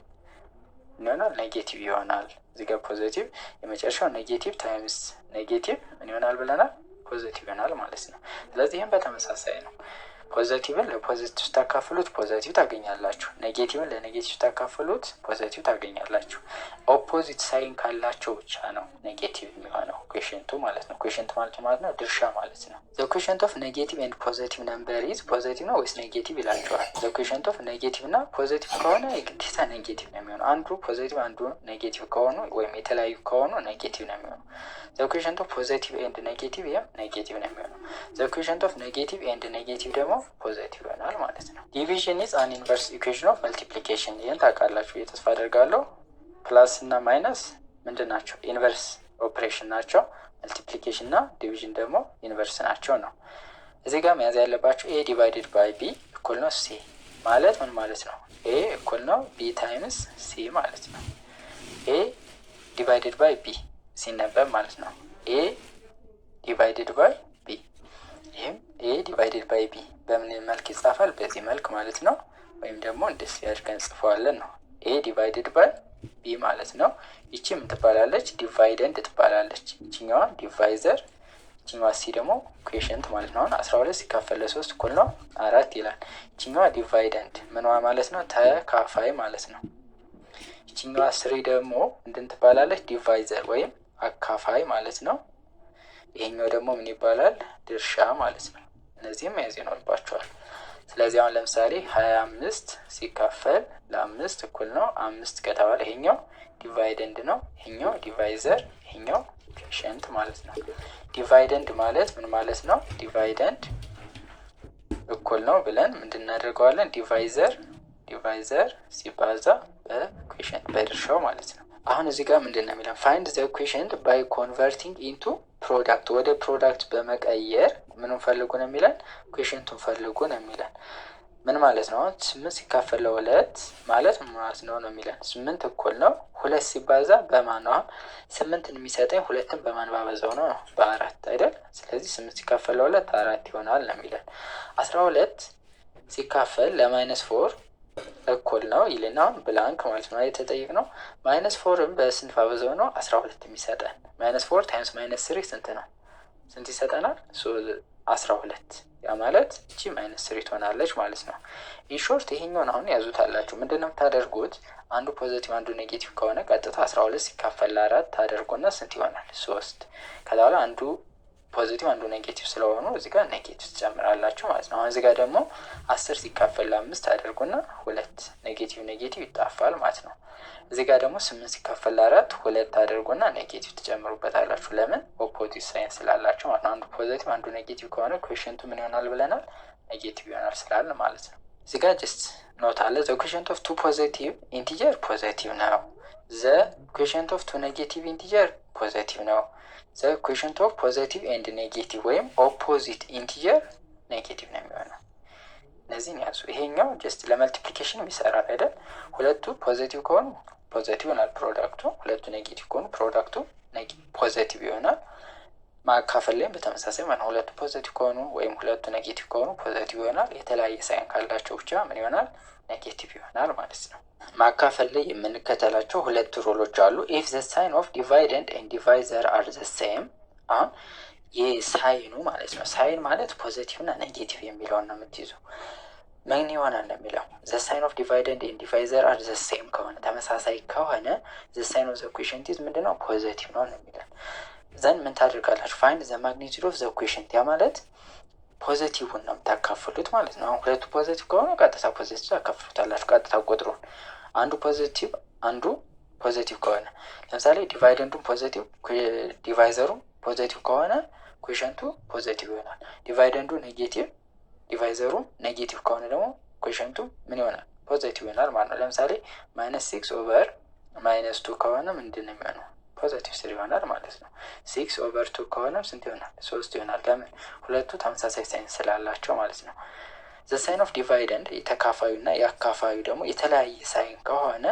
ይሆናል ኔጌቲቭ ይሆናል። እዚህ ጋር ፖዚቲቭ የመጨረሻው ኔጌቲቭ ታይምስ ኔጌቲቭ ምን ይሆናል ብለናል? ፖዚቲቭ ይሆናል ማለት ነው። ስለዚህ ይህም በተመሳሳይ ነው። ፖዚቲቭን ለፖዚቲቭ ስታካፍሉት ፖዚቲቭ ታገኛላችሁ። ኔጌቲቭን ለኔጌቲቭ ስታካፍሉት ፖዚቲቭ ታገኛላችሁ። ኦፖዚት ሳይን ካላቸው ብቻ ነው ኔጌቲቭ የሚሆነው ኩዌሽንቱ ማለት ነው። ኩዌሽንት ማለት ነው ድርሻ ማለት ነው። ዘ ኩዌሽንት ኦፍ ኔጌቲቭ ኤንድ ፖዚቲቭ ነምበር ኢዝ ፖዚቲቭ ነው ወይስ ኔጌቲቭ ይላቸዋል። ዘ ኩዌሽንት ኦፍ ኔጌቲቭ እና ፖዚቲቭ ከሆነ የግዴታ ኔጌቲቭ ነው የሚሆነው። አንዱ ፖዚቲቭ አንዱ ኔጌቲቭ ከሆኑ ወይም የተለያዩ ከሆኑ ኔጌቲቭ ነው የሚሆነው። ዘ ኩዌሽንት ኦፍ ፖዚቲቭ ኤንድ ኔጌቲቭ ይሄም ኔጌቲቭ ነው የሚሆነው። ዘ ኩዌሽንት ኦፍ ኔጌቲቭ ኤንድ ኔጌቲቭ ደግሞ ፖዚቲቭ ይሆናል ማለት ነው። ዲቪዥን ኢዝ አን ኢንቨርስ ኢኩዌሽን ኦፍ መልቲፕሊኬሽን። ይህን ታውቃላችሁ ብዬ ተስፋ አደርጋለሁ። ፕላስ እና ማይነስ ምንድን ናቸው? ኢንቨርስ ኦፕሬሽን ናቸው። መልቲፕሊኬሽን እና ዲቪዥን ደግሞ ኢንቨርስ ናቸው ነው። እዚህ ጋር መያዝ ያለባቸው ኤ ዲቫይድድ ባይ ቢ እኩል ነው ሲ ማለት ምን ማለት ነው? ኤ እኩል ነው ቢ ታይምስ ሲ ማለት ነው። ኤ ዲቫይድድ ባይ ቢ ሲነበብ ማለት ነው ኤ ዲቫይድድ ባይ ቢ። ይህም ኤ ዲቫይድድ ባይ ቢ በምን መልክ ይጻፋል? በዚህ መልክ ማለት ነው። ወይም ደግሞ እንደዚህ አድርገን ጽፈዋለን ነው። ኤ ዲቫይድድ ባይ ቢ ማለት ነው። ይቺ ምን ትባላለች? ዲቫይደንድ ትባላለች። ይችኛዋ ዲቫይዘር፣ ይችኛዋ ሲ ደግሞ ኩዌሽንት ማለት ነው። 12 ሲካፈል ለ3 እኩል ነው 4 ይላል። ይችኛዋ ዲቫይደንድ ምንዋ ማለት ነው? ተካፋይ ማለት ነው። ይችኛዋ 3 ደግሞ ምንድን ትባላለች? ዲቫይዘር ወይም አካፋይ ማለት ነው። ይሄኛው ደግሞ ምን ይባላል? ድርሻ ማለት ነው። እነዚህም መያዝ ይኖርባቸዋል። ስለዚህ አሁን ለምሳሌ 25 ሲካፈል ለ5 እኩል ነው 5 ከተባለ ይሄኛው ዲቫይደንድ ነው፣ ይሄኛው ዲቫይዘር፣ ይሄኛው ኩዌሽንት ማለት ነው። ዲቫይደንድ ማለት ምን ማለት ነው? ዲቫይደንድ እኩል ነው ብለን ምንድን እናደርገዋለን? ዲቫይዘር ሲባዛ በኩዌሽንት በድርሻው ማለት ነው። አሁን እዚህ ጋር ምንድን ነው የሚለን? ፋይንድ ዘ ኩዌሽንት ባይ ኮንቨርቲንግ ኢንቱ ፕሮዳክት፣ ወደ ፕሮዳክት በመቀየር ምኑን ፈልጉ ነው የሚለን? ኩዌሽንቱን ፈልጉ ነው የሚለን። ምን ማለት ነው? 8 ሲካፈል ለ2 ማለት ምን ማለት ነው ነው የሚለን 8 እኩል ነው 2 ሲባዛ በማን ነው? 8ን የሚሰጠኝ 2ን በማን ባበዛው ነው? በ4 አይደል? ስለዚህ 8 ሲካፈል ለ2 4 ይሆናል ነው የሚለን። 12 ሲካፈል ለ-4 እኩል ነው ይልና አሁን ብላንክ ማለት ነው የተጠየቅ ነው። -4ን በስንት ባበዛው ነው 12 የሚሰጠን? -4 ታይምስ -3 ስንት ነው? ስንት ይሰጠናል? 12። ያ ማለት እቺ -3 ትሆናለች ማለት ነው። ኢንሾርት ይሄኛውን አሁን ያዙታላችሁ። ምንድነው የምታደርጉት? አንዱ ፖዚቲቭ አንዱ ኔጌቲቭ ከሆነ ቀጥታ 12 ሲካፈል ለ4 ታደርጉና ስንት ይሆናል? 3። ከዛ በኋላ አንዱ ፖዚቲቭ አንዱ ኔጌቲቭ ስለሆኑ እዚህ ጋር ኔጌቲቭ ትጨምራላችሁ ማለት ነው። አሁን እዚህ ጋር ደግሞ 10 ሲካፈል ለ5 ታደርጉና 2 ኔጌቲቭ ኔጌቲቭ ይጣፋል ማለት ነው። እዚህ ጋር ደግሞ 8 ሲካፈል ለ4 2 ታደርጉና ኔጌቲቭ ትጨምሩበታላችሁ። ለምን? ኦፖዚት ሳይን ስላላቸው ማለት ነው። አንዱ ፖዚቲቭ አንዱ ኔጌቲቭ ከሆነ ኮኤፊሺየንቱ ምን ይሆናል ብለናል? ኔጌቲቭ ይሆናል ስላለ ማለት ነው። እዚህ ጋር ጀስት ኖት አለ። ዘ ኮኤፊሺየንት ኦፍ ቱ ፖዚቲቭ ኢንቲጀር ፖዚቲቭ ነው። ዘ ኮኤፊሺየንት ኦፍ ቱ ኔጌቲቭ ኢንቲጀር ፖዚቲቭ ነው። ዘ ኮኤፊሺየንት ኦፍ ፖዚቲቭ ኤንድ ኔጌቲቭ ወይም ኦፖዚት ኢንቲጀር ኔጌቲቭ ነው የሚሆነው። እነዚህን ያዙ። ይሄኛው ጀስት ለመልቲፕሊኬሽን ይሰራል አይደል? ሁለቱ ፖዚቲቭ ከሆኑ ፖዚቲቭ ይሆናል ፕሮዳክቱ፣ ሁለቱ ኔጌቲቭ ከሆኑ ፕሮዳክቱ ፖዚቲቭ ይሆናል። ማካፈል ላይም በተመሳሳይ ማለት ሁለቱ ፖዚቲቭ ከሆኑ ወይም ሁለቱ ኔጌቲቭ ከሆኑ ፖዚቲቭ ይሆናል። የተለያየ ሳይን ካላቸው ብቻ ምን ይሆናል? ኔጌቲቭ ይሆናል ማለት ነው። ማካፈል ላይ የምንከተላቸው ሁለት ሩሎች አሉ። ኢፍ ዘ ሳይን ኦፍ ዲቫይደንድ ኤንድ ዲቫይዘር አር ዘ ሴም። አሁን ይህ ሳይኑ ማለት ነው። ሳይን ማለት ፖዚቲቭ እና ኔጌቲቭ የሚለውን ነው የምትይዙ። ምን ይሆናል ነው የሚለው ዘ ሳይን ኦፍ ዲቫይደንድ ኤንድ ዲቫይዘር አር ዘ ሴም ከሆነ ተመሳሳይ ከሆነ ዘ ሳይን ኦፍ ዘ ኩዌሽንት ኢዝ ምንድነው? ፖዚቲቭ ነው ነው የሚለው። ዘን ምን ታደርጋላችሁ? ፋይንድ ዘ ማግኒቱድ ኦፍ ዘ ኩዌሽንት። ያ ማለት ፖዚቲቭን ነው የምታካፍሉት ማለት ነው። አሁን ሁለቱ ፖዚቲቭ ከሆነ ቀጥታ ፖዚቲቭ ታካፍሉታላችሁ። ቀጥታ ቁጥሩን አንዱ ፖዚቲቭ ከሆነ ለምሳሌ ዲቫይደንዱን ፖዚቲቭ ዲቫይዘሩን ፖዚቲቭ ከሆነ ኩዌሽንቱ ፖዚቲቭ ይሆናል። ዲቫይደንዱ ኔጌቲቭ ዲቫይዘሩ ኔጌቲቭ ከሆነ ደግሞ ኩዌሽንቱ ምን ይሆናል? ፖዚቲቭ ይሆናል ማለት ነው። ለምሳሌ -6 ኦቨር -2 ከሆነ ምንድን ነው የሚሆነው? ፖዚቲቭ 3 ይሆናል ማለት ነው። 6 ኦቨር 2 ከሆነ ስንት ይሆናል? 3 ይሆናል። ለምን? ሁለቱ ተመሳሳይ ሳይን ስላላቸው ማለት ነው። ዘ ሳይን ኦፍ ዲቫይደንድ የተካፋዩ እና የአካፋዩ ደግሞ የተለያየ ሳይን ከሆነ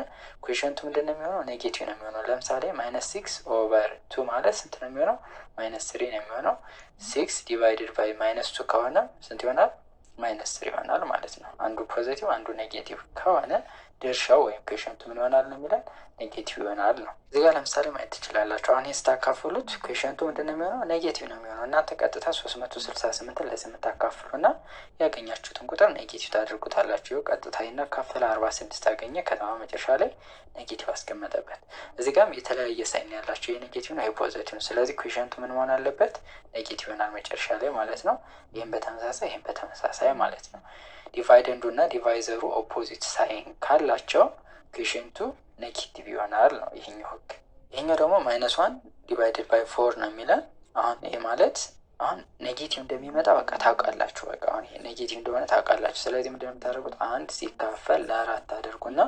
ኩዌሽንቱ ምንድን ነው የሚሆነው? ኔጌቲቭ ነው የሚሆነው። ለምሳሌ -6 ኦቨር 2 ማለት ስንት ነው የሚሆነው? -3 ነው የሚሆነው። 6 ዲቫይድድ ባይ -2 ከሆነ ስንት ይሆናል? -3 ይሆናል ማለት ነው። አንዱ ፖዚቲቭ አንዱ ኔጌቲቭ ከሆነ ድርሻው ወይም ኩዌሽንቱ ምን ይሆናል ነው የሚለን? ኔጌቲቭ ይሆናል ነው። እዚህ ጋር ለምሳሌ ማየት ትችላላችሁ። አሁን ስታካፍሉት ኩዌሽንቱ ምንድን ነው የሚሆነው? ኔጌቲቭ ነው የሚሆነው። እናንተ ቀጥታ 368 ለ8 ታካፍሉና ያገኛችሁትን ቁጥር ኔጌቲቭ ታደርጉታላችሁ። ቀጥታ ይናካፈል 46 አገኘ። ከተማ መጨረሻ ላይ ኔጌቲቭ አስቀመጠበት። እዚህ ጋርም የተለያየ ሳይን ያላቸው የኔጌቲቭ ነው የፖዚቲቭ ነው። ስለዚህ ኩዌሽንቱ ምን መሆን አለበት? ኔጌቲቭ ይሆናል መጨረሻ ላይ ማለት ነው። ይህም በተመሳሳይ ማለት ነው። ዲቫይደንዱ እና ዲቫይዘሩ ኦፖዚት ሳይን ካላቸው ኩዌሽንቱ ኔጌቲቭ ይሆናል ነው ይሄኛው ህግ። ይሄኛው ደግሞ -1 ዲቫይድድ ባይ 4 ነው የሚለን። አሁን ይሄ ማለት አሁን ኔጌቲቭ እንደሚመጣ በቃ ታውቃላችሁ። በቃ አሁን ይሄ ኔጌቲቭ እንደሆነ ታውቃላችሁ። ስለዚህ ምንድን ነው የምታደርጉት? 1 ሲካፈል ለ4 ታደርጉና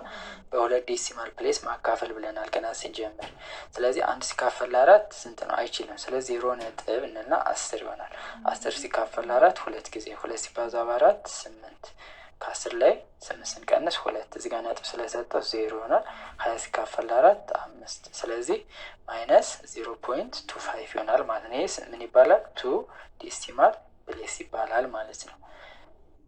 በሁለት ዴሲማል ፕሌስ ማካፈል ብለናል ገና ስንጀምር። ስለዚህ 1 ሲካፈል ለ4 ስንት ነው? አይችልም። ስለዚህ 0 ነጥብ እና 10 ይሆናል። 10 ሲካፈል ለ4 2 ጊዜ 2 ሲባዛ በ4 8 ከ10 ላይ 8 ስንቀንስ 2 እዚህ ጋር ነጥብ ስለሰጠው 0 ይሆናል። 20 ሲካፈል ለ4 5 ስለዚህ -0.25 ይሆናል ማለት ነው። ይህ ምን ይባላል? 2 ዴሲማል ፕሌስ ይባላል ማለት ነው።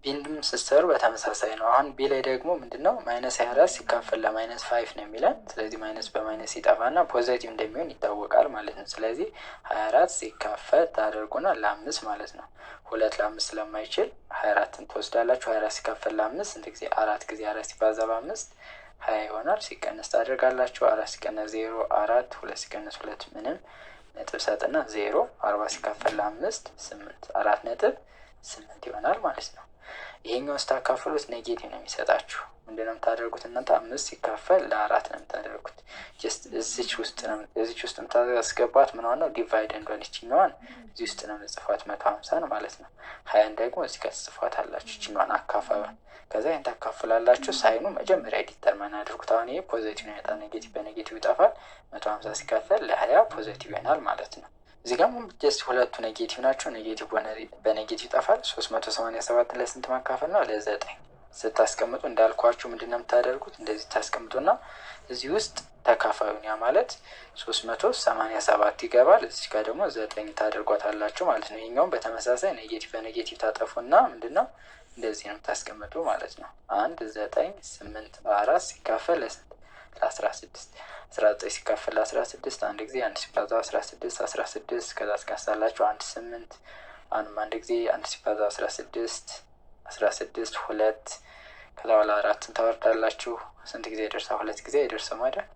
ቢንድም ስትሰሩ በተመሳሳይ ነው። አሁን ቢ ላይ ደግሞ ምንድነው -24 ሲካፈል ለ-5 ነው የሚለን። ስለዚህ ማይነስ በማይነስ ይጠፋና ፖዚቲቭ እንደሚሆን ይታወቃል ማለት ነው። ስለዚህ 24 ሲካፈል ታደርጉና ለ5 ማለት ነው። 2 ለ5 ስለማይችል 24ን ትወስዳላችሁ። 24 ሲካፈል ለ5 ስንት ጊዜ? 4 ጊዜ 4 ሲባዛ በ5 20 ይሆናል። ሲቀነስ ታደርጋላችሁ። 4 ሲቀነስ 0 4 2 ሲቀነስ 2 ምንም ነጥብ ሰጥና 0 40 ሲካፈል ለ5 8 4 ነጥብ 8 ይሆናል ማለት ነው። ይሄኛው ስታካፍሉት ኔጌቲቭ ነው የሚሰጣችሁ። ምንድነው የምታደርጉት እናንተ? 5 ሲካፈል ለ4 ነው የምታደርጉት። ጀስት እዚች ውስጥ የምታስገባት ምን ሆነው? ዲቫይደንድ ወልችኛዋን እዚህ ውስጥ ነው የምጽፏት 150 ነው ማለት ነው። 20 ደግሞ እዚህ ጋር ጽፏት አላችሁ እችኛዋን አካፋዩን። ከዛ ይሄን ታካፍላላችሁ። ሳይኑ መጀመሪያ ዲተርማን አድርጉት። አሁን ይሄ ፖዚቲቭ ነው ያጣ ኔጌቲቭ በኔጌቲቭ ይጠፋል። 150 ሲካፈል ለ20 ፖዚቲቭ ይሆናል ማለት ነው። እዚህ ጋር ጀስት ሁለቱ ኔጌቲቭ ናቸው። ኔጌቲቭ በኔጌቲቭ ይጠፋል። 387 ለስንት ማካፈል ነው? ለ9 ስታስቀምጡ እንዳልኳችሁ ምንድነው የምታደርጉት? እንደዚህ ታስቀምጡና እዚህ ውስጥ ተካፋዩን ያ ማለት 387 ይገባል። እዚህ ጋር ደግሞ 9 ታደርጓታላችሁ ማለት ነው። ይሄኛውም በተመሳሳይ ኔጌቲቭ በኔጌቲቭ ታጠፉና ምንድነው እንደዚህ ነው ታስቀምጡ ማለት ነው። 1 9 8 4 ሲካፈል ለ16 19 ሲካፈል ለ16 አንድ ጊዜ 1 ሲባዛ 16 16 ከዛ አስቀምጣላችሁ 1 8 አሁንም አንድ ጊዜ 1 ሲባዛ 16 16 2 ከዛ በኋላ 4ን ታወርዳላችሁ። ስንት ጊዜ ይደርሳል? 2 ጊዜ አይደርስም አይደል?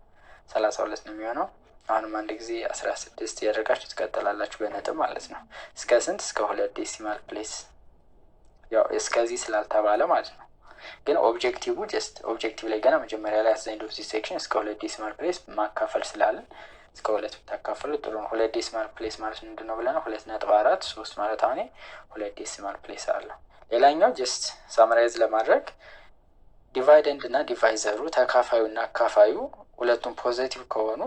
32 ነው የሚሆነው። አሁንም አንድ ጊዜ 16 ያደርጋችሁ ትቀጥላላችሁ በነጥብ ማለት ነው። እስከ ስንት? እስከ 2 ዴሲማል ፕሌስ። ያው እስከዚህ ስላልተባለ ማለት ነው። ግን ኦብጀክቲቭ ላይ ገና መጀመሪያ ላይ አዛይንድ ኦፍ ዚስ ሴክሽን እስከ 2 ዴሲማል ፕሌስ ማካፈል ስላለን እስከ 2 ብታካፈሉ ጥሩ ነው። 2 ዴሲማል ፕሌስ ማለት ምንድነው ብለናል? 2.4 3 ማለት አሁን 2 ዴሲማል ፕሌስ አለው። ሌላኛው ጀስት ሳምራይዝ ለማድረግ ዲቫይደንድ እና ዲቫይዘሩ ተካፋዩ እና አካፋዩ ሁለቱም ፖዘቲቭ ከሆኑ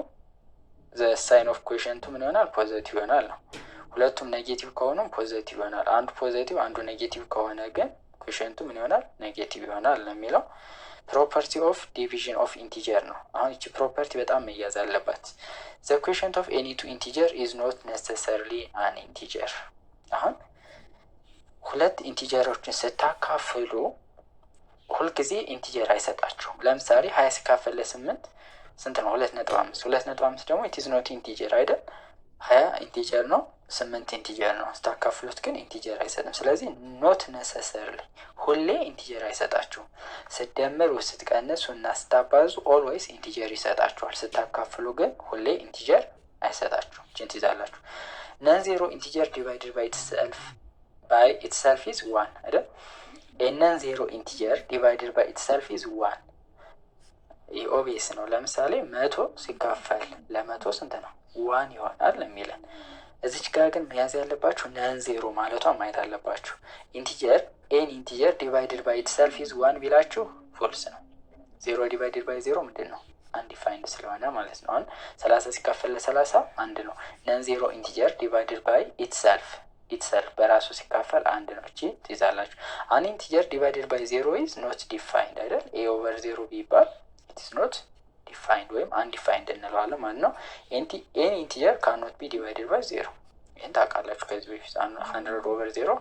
ዘ ሳይን ኦፍ ኩዌሽንቱ ምን ይሆናል? ፖዘቲቭ ይሆናል ነው። ሁለቱም ኔጌቲቭ ከሆኑም ፖዘቲቭ ይሆናል። አንዱ ፖዘቲቭ አንዱ ኔጌቲቭ ከሆነ ግን ኩዌሽንቱ ምን ይሆናል? ኔጌቲቭ ይሆናል ነው የሚለው። ፕሮፐርቲ ኦፍ ዲቪዥን ኦፍ ኢንቲጀር ነው። አሁን እቺ ፕሮፐርቲ በጣም መያዝ አለባት። ዘ ኩዌሽንት ኦፍ ኤኒ ቱ ኢንቲጀር ኢዝ ኖት ኔሰሰርሊ አን ኢንቲጀር። አሁን ሁለት ኢንቲጀሮችን ስታካፍሉ ሁልጊዜ ኢንቲጀር አይሰጣችሁም። ለምሳሌ 20 ሲካፈል ለ8 ስንት ነው? 2.5 2.5 ደግሞ ኢት ኢዝ ኖት ኢንቲጀር አይደል? 20 ኢንቲጀር ነው፣ 8 ኢንቲጀር ነው። ስታካፍሉት ግን ኢንቲጀር አይሰጥም። ስለዚህ ኖት ነሰሰርሊ ሁሌ ኢንቲጀር አይሰጣችሁም። ስትደምሩ ስትቀንሱ እና ስታባዙ ኦልዌይስ ኢንቲጀር ይሰጣችኋል። ስታካፍሉ ግን ሁሌ ኢንቲጀር አይሰጣችሁም። እችን ትይዛላችሁ። ነን ዜሮ ኢንቲጀር ዲቫይድድ ባይ ኢትሰልፍ ኢዝ 1 አይደል? ነን ዜሮ ኢንቲጀር ዲቫይድድ ባይ ኢትሰልፍ ኢዝ 1። ይህ ኦቤስ ነው። ለምሳሌ 100 ሲካፈል ለ100 ስንት ነው? 1 ይሆናል የሚለን። እዚች ጋር ግን መያዝ ያለባችሁ ነን ዜሮ ማለቷ ማየት አለባችሁ። ኢንቲጀር ኤን ኢንቲጀር ዲቫይድድ ባይ ኢትሰልፍ ኢዝ 1 ቢላችሁ ፎልስ ነው። 0 ዲቫይድድ ባይ 0 ምንድን ነው? አንዲፋይንድ ስለሆነ ማለት ነው። አሁን 30 ሲካፈል ለ30 1 ነው። ነን ዜሮ ኢንቲጀር ዲቫይድድ ባይ ኢትሰልፍ በራሱ ሲካፈል 1 ነው። እቺ ትይዛላችሁ። አን ኢንቲጀር ዲቫይድድ ባይ 0 ኢዝ ኖት ዲፋይንድ አይደል? ኤ ኦቨር 0 ቢባል ኢት ኢዝ ኖት ዲፋይንድ ወይም አንዲፋይንድ እንለዋለን ማለት ነው። ኤን ኢንቲጀር ካኖት ቢ ዲቫይድድ ባይ 0 ይህን ታውቃላችሁ ከዚህ በፊት 100 ኦቨር 0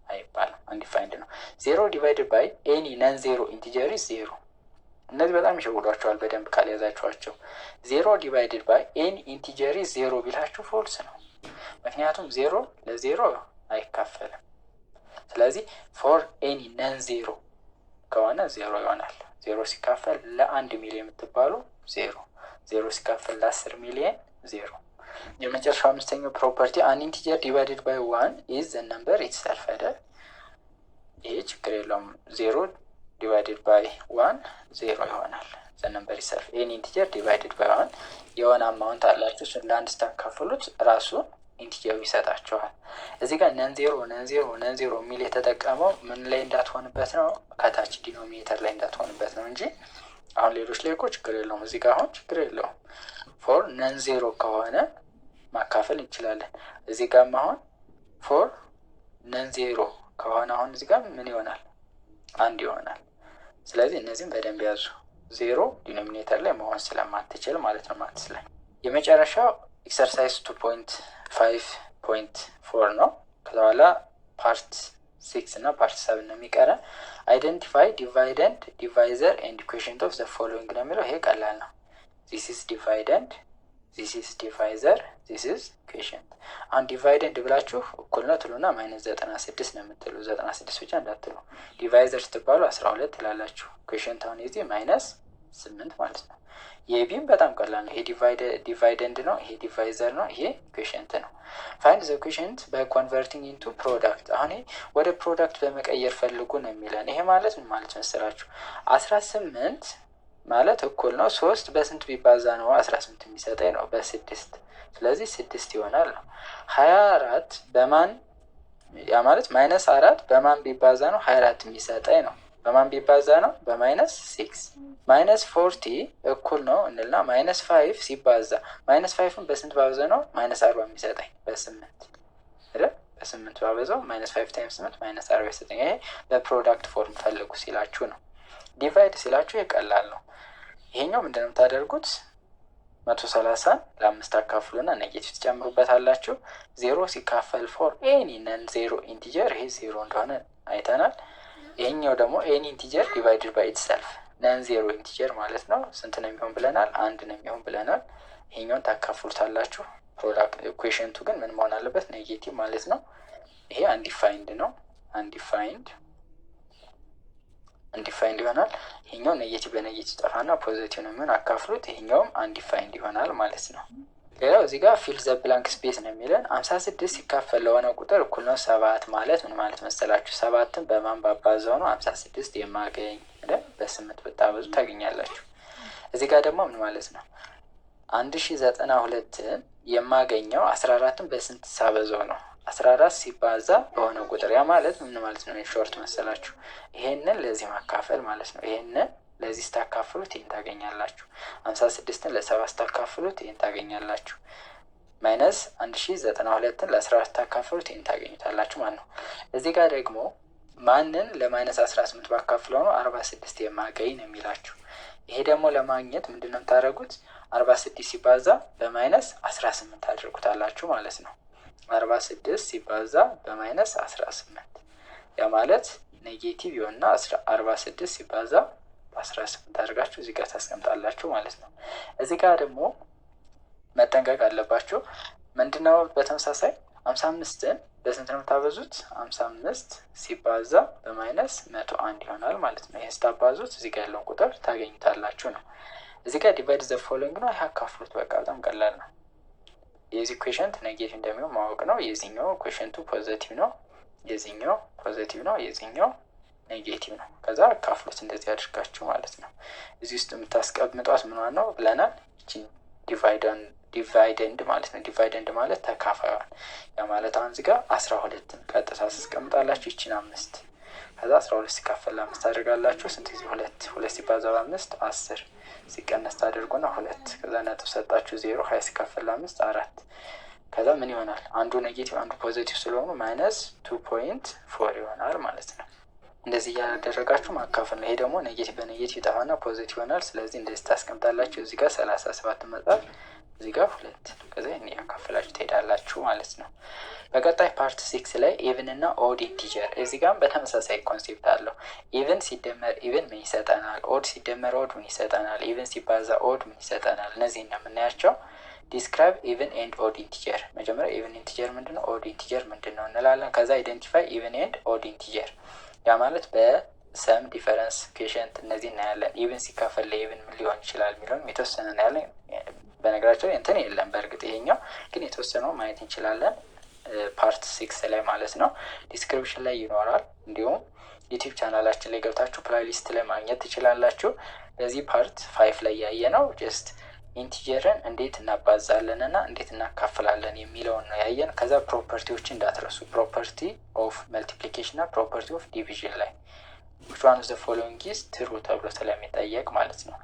አይባልም፣ አንዲፋይንድ ነው። 0 ዲቫይድድ ባይ ኤኒ ነን ዜሮ ኢንቲጀር ኢዝ 0። እነዚህ በጣም ይሸውዷቸዋል በደንብ ካልያዛችኋቸው። 0 ዲቫይድድ ባይ ኤኒ ኢንቲጀር ኢዝ 0 ቢላችሁ ፎልስ ነው። ምክንያቱም 0 ለ0 አይካፈልም። ስለዚህ ፎር ኤኒ ነን ዜሮ ከሆነ 0 ይሆናል። 0 ሲካፈል ለ1 ሚሊዮን የምትባሉ 0፣ 0 ሲካፈል ለ10 ሚሊዮን 0። የመጨረሻው አምስተኛው ፕሮፐርቲ አን ኢንቲጀር ዲቫይድድ ባይ 1 ኢዝ ዘ ነምበር ኢትሰልፍ አይደል? ይሄ ችግር የለውም። 0 ዲቫይድድ ባይ 1 0 ይሆናል። ዘ ነምበር ኢትሰልፍ ኤኒ ኢንቲጀር ዲቫይድድ ባይ 1 የሆነ አማውንት አላችሁ። እሱን ለአንድ ስታካፍሉት ራሱ ኢንቲጀሩ ይሰጣችኋል። እዚህ ጋር ነን ዜሮ የሚል የተጠቀመው ምን ላይ እንዳትሆንበት ነው? ከታች ዲኖሚኔተር ላይ እንዳትሆንበት ነው እንጂ አሁን ሌሎች ላይ እኮ ችግር የለውም። እዚህ ጋር አሁን ችግር የለውም። ፎር ነን ዜሮ ከሆነ ማካፈል እንችላለን። እዚህ ጋርም አሁን ፎር ነን ዜሮ ከሆነ አሁን እዚህ ጋር ምን ይሆናል? 1 ይሆናል። ስለዚህ እነዚህም በደንብ ያዙ። 0 ዲኖሚኔተር ላይ መሆን ስለማትችል ማለት ነው ማትስ ላይ። የመጨረሻው ኤክሰርሳይዝ 2.5.4 ነው። ከዛ በኋላ ፓርት 6 እና ፓርት 7 ነው የሚቀረን። አይደንቲፋይ ዲቫይደንድ ዲቫይዘር ኤንድ ኢኩዌሽን ኦፍ ዘ ፎሎዊንግ ነው የሚለው። ይሄ ቀላል ነው። ዚስ ኢዝ ዲቫይደንድ፣ ዚስ ኢዝ ዲቫይዘር፣ ዚስ ኢዝ ኢኩዌሽን። አሁን ዲቫይደንድ ብላችሁ እኩል ነው ትሉና -96 ነው የምትሉ። 96 ብቻ እንዳትሉ። ዲቫይዘር ስትባሉ 12 ትላላችሁ። ኢኩዌሽን አሁን የዚህ -8 ማለት ነው። የቢም በጣም ቀላል ነው። ይሄ ዲቫይደንድ ነው፣ ይሄ ዲቫይዘር ነው፣ ይሄ ኢኩዌሽንት ነው። ፋይንድ ዘ ኢኩዌሽንት ባይ ኮንቨርቲንግ ኢንቱ ፕሮዳክት። አሁን ወደ ፕሮዳክት በመቀየር ፈልጉ ነው የሚለን። ይሄ ማለት ምን ማለት መሰላችሁ? 18 ማለት እኩል ነው 3 በስንት ቢባዛ ነው 18 የሚሰጠኝ ነው? በ6። ስለዚህ 6 ይሆናል ነው። 24 በማን ያ ማለት -4 በማን ቢባዛ ነው 24 የሚሰጠኝ ነው? በማን ቢባዛ ነው? በ-6። -40 እኩል ነው እንልና -5 ሲባዛ -5ን በስንት ባዛ ነው? -40 የሚሰጠኝ በ8 አይደል? 8 ባበዛው -5 ታይምስ 8 -49። ይሄ በፕሮዳክት ፎርም ፈልጉ ሲላችሁ ነው። ዲቫይድ ሲላችሁ የቀላል ነው። ይሄኛው ምንድነው የምታደርጉት? 130 ለ5 አካፍሉና ኔጌቲቭ ትጨምሩበታላችሁ። 0 ሲካፈል ፎር ኤኒ ነን ዜሮ ኢንቲጀር ይሄ 0 እንደሆነ አይተናል። ይሄኛው ደግሞ ኤኒ ኢንቲጀር ዲቫይድድ ባይ ኢትሰልፍ ነን ዜሮ ኢንቲጀር ማለት ነው። ስንት ነው የሚሆን ብለናል? 1 ነው የሚሆን ብለናል። ይሄኛውን ታካፍሉታላችሁ። ፕሮዳክት ኢኩዌሽንቱ ግን ምን መሆን አለበት? ኔጌቲቭ ማለት ነው። ይሄ አንዲፋይንድ ነው። አንዲፋይንድ ይሆናል። ይሄኛው ኔጌቲቭ በኔጌቲቭ ጠፋና ፖዚቲቭ ነው የሚሆን፣ አካፍሉት። ይሄኛውም አንዲፋይንድ ይሆናል ማለት ነው። ሌላው እዚህ ጋር ፊል ዘ ብላንክ ስፔስ ነው የሚለን። 56 ሲካፈል ለሆነ ቁጥር እኩል ነው 7 ማለት ምን ማለት መሰላችሁ? 7ን በማን ባባዛው ነው 56 የማገኝ በ8 ብታበዙ ታገኛላችሁ። እዚህ ጋር ደግሞ ምን ማለት ነው? 1092ን የማገኘው 14ን በስንት ሳበዛው ነው? 14 ሲባዛ በሆነ ቁጥር። ያ ማለት ምን ማለት ነው? ሾርት መሰላችሁ? ይሄንን ለዚህ ማካፈል ማለት ነው። ይሄንን ለዚህ ስታካፍሉት ይህን ታገኛላችሁ። 56ን ለ7 ስታካፍሉት ይህን ታገኛላችሁ። ማይነስ 1092ን ለ14 ስታካፍሉት ይህን ታገኙታላችሁ ማለት ነው። እዚህ ጋር ደግሞ ማንን ለማይነስ 18 ባካፍለው ነው 46 የማገኝ ነው የሚላችሁ። ይሄ ደግሞ ለማግኘት ምንድን ነው የምታደርጉት? 46 ሲባዛ በማይነስ 18 ታደርጉታላችሁ ማለት ነው። 46 ሲባዛ በማይነስ 18 ያ ማለት ኔጌቲቭ የሆና 46 ሲባዛ በ18 አድርጋችሁ እዚህ ጋር ታስቀምጣላችሁ ማለት ነው። እዚህ ጋር ደግሞ መጠንቀቅ አለባችሁ። ምንድነው? በተመሳሳይ 55ን በስንት ነው የምታበዙት? 55 ሲባዛ በማይነስ 101 ይሆናል ማለት ነው። ይሄን ስታባዙት እዚህ ጋር ያለውን ቁጥር ታገኙታላችሁ ነው። እዚህ ጋር ዲቫይድ ዘ ፎሎዊንግ ነው። ይሄ አካፍሉት። በቃ በጣም ቀላል ነው። የዚህ ኩዌሽንት ኔጌቲቭ እንደሚሆን ማወቅ ነው። የዚህኛው ኩዌሽንቱ ፖዚቲቭ ነው። የዚህኛው ፖዚቲቭ ነው። የዚህኛው ኔጌቲቭ ነው። ከዛ አካፍሉት እንደዚህ አድርጋችሁ ማለት ነው። እዚህ ውስጥ የምታስቀምጧት ምኗን ነው ብለናል? እቺ ዲቫይደንድ ማለት ነው። ዲቫይደንድ ማለት ተካፋዩን። ያ ማለት አሁን እዚህ ጋር 12ን ቀጥታ ስቀምጣላችሁ ይቺን 5 ከዛ 12 ሲካፈል 5 ታደርጋላችሁ። ስንት ጊዜ? 2 ሲባዛ በ5 10 ሲቀነስ ታደርጉና 2 ከዛ ነጥብ ሰጣችሁ 0 20 ሲካፈል 5 4 ከዛ ምን ይሆናል? አንዱ ኔጌቲቭ አንዱ ፖዚቲቭ ስለሆኑ ማይነስ 2.4 ይሆናል ማለት ነው። እንደዚህ እያደረጋችሁ ማካፈል ነው። ይሄ ደግሞ ኔጌቲቭ በኔጌቲቭ ይጠፋና ፖዚቲቭ ይሆናል። ስለዚህ እንደዚህ ታስቀምጣላችሁ። እዚህ ጋር 37 መጣል እዚህ ጋር 2 ከዛ ይሄን ያካፈላችሁ ትሄዳላችሁ ማለት ነው። በቀጣይ ፓርት 6 ላይ ኢቭን እና ኦድ ኢንቲጀር እዚህ ጋር በተመሳሳይ ኮንሴፕት አለው። ኢቭን ሲደመር ኢቭን ምን ይሰጠናል? ኦድ ሲደመር ኦድ ምን ይሰጠናል? ኢቭን ሲባዛ ኦድ ምን ይሰጠናል? እነዚህን ነው የምናያቸው። ዲስክራይብ ኢቭን ኤንድ ኦድ ኢንቲጀር። መጀመሪያ ኢቭን ኢንቲጀር ምንድነው? ኦድ ኢንቲጀር ምንድነው እንላለን። ከዛ አይደንቲፋይ ኢቭን ኤንድ ኦድ ኢንቲጀር ያ ማለት በሰም ዲፈረንስ ኩዌሽንት እነዚህ እናያለን። ኢቭን ሲካፈል ለኢቭን ምን ሊሆን ይችላል የሚለውም የተወሰነ እናያለን። በነገራቸው እንትን የለም በእርግጥ ይሄኛው ግን የተወሰነው ማየት እንችላለን ፓርት 6 ላይ ማለት ነው። ዲስክሪፕሽን ላይ ይኖራል። እንዲሁም ዩቲዩብ ቻናላችን ላይ ገብታችሁ ፕሌሊስት ላይ ማግኘት ትችላላችሁ። በዚህ ፓርት 5 ላይ ያየ ነው ጀስት ኢንቲጀርን እንዴት እናባዛለን እና እንዴት እናካፍላለን የሚለውን ነው ያየን። ከዛ ፕሮፐርቲዎች እንዳትረሱ። ፕሮፐርቲ ኦፍ መልቲፕሊኬሽን እና ፕሮፐርቲ ኦፍ ዲቪዥን ላይ which one of the following is true ተብሎ ስለሚጠየቅ ማለት ነው።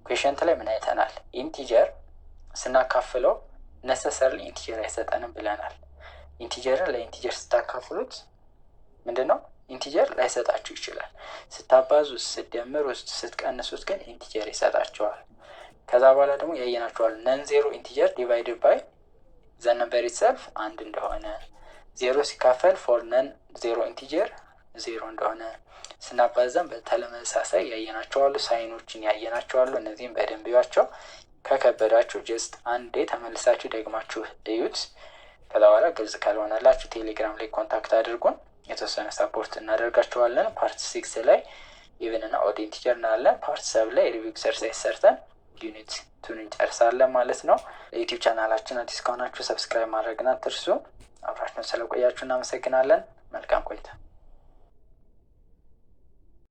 ኩዌሽንት ላይ ምን አይተናል? ኢንቲጀር ስናካፍለው ነሰሰርሊ ኢንቲጀር አይሰጠንም ብለናል። ኢንቲጀርን ለኢንቲጀር ስታካፍሉት ምንድነው? ኢንቲጀር ላይሰጣችሁ ይችላል። ስታባዙት፣ ስትደምሩት፣ ስትቀንሱት ግን ኢንቲጀር ይሰጣቸዋል። ከዛ በኋላ ደግሞ ያየናቸዋል ነን ዜሮ ኢንቲጀር ዲቫይድድ ባይ ዘ ነምበር ኢትሰልፍ አንድ እንደሆነ፣ 0 ሲካፈል ፎር ነን ዜሮ ኢንቲጀር 0 እንደሆነ ስናባዛም በተመሳሳይ ያየናቸዋሉ። ሳይኖችን ያየናቸዋሉ። እነዚህም በደንብ እዩዋቸው። ከከበዳችሁ ጀስት አንዴ ተመልሳችሁ ደግማችሁ እዩት። ከዛ በኋላ ግልጽ ካልሆነላችሁ ቴሌግራም ላይ ኮንታክት አድርጉን፣ የተወሰነ ሰፖርት እናደርጋችኋለን። ፓርት 6 ላይ ኢቭን እና ኦድ ኢንቲጀር እናያለን። ፓርት 7 ላይ ሪቪው ኤክሰርሳይዝ ሰርተን ዩኒት 2 እንጨርሳለን ማለት ነው። ለዩቲዩብ ቻናላችን አዲስ ከሆናችሁ ሰብስክራይብ ማድረግን አትርሱ። አብራችሁን ስለቆያችሁ እናመሰግናለን። መልካም ቆይታ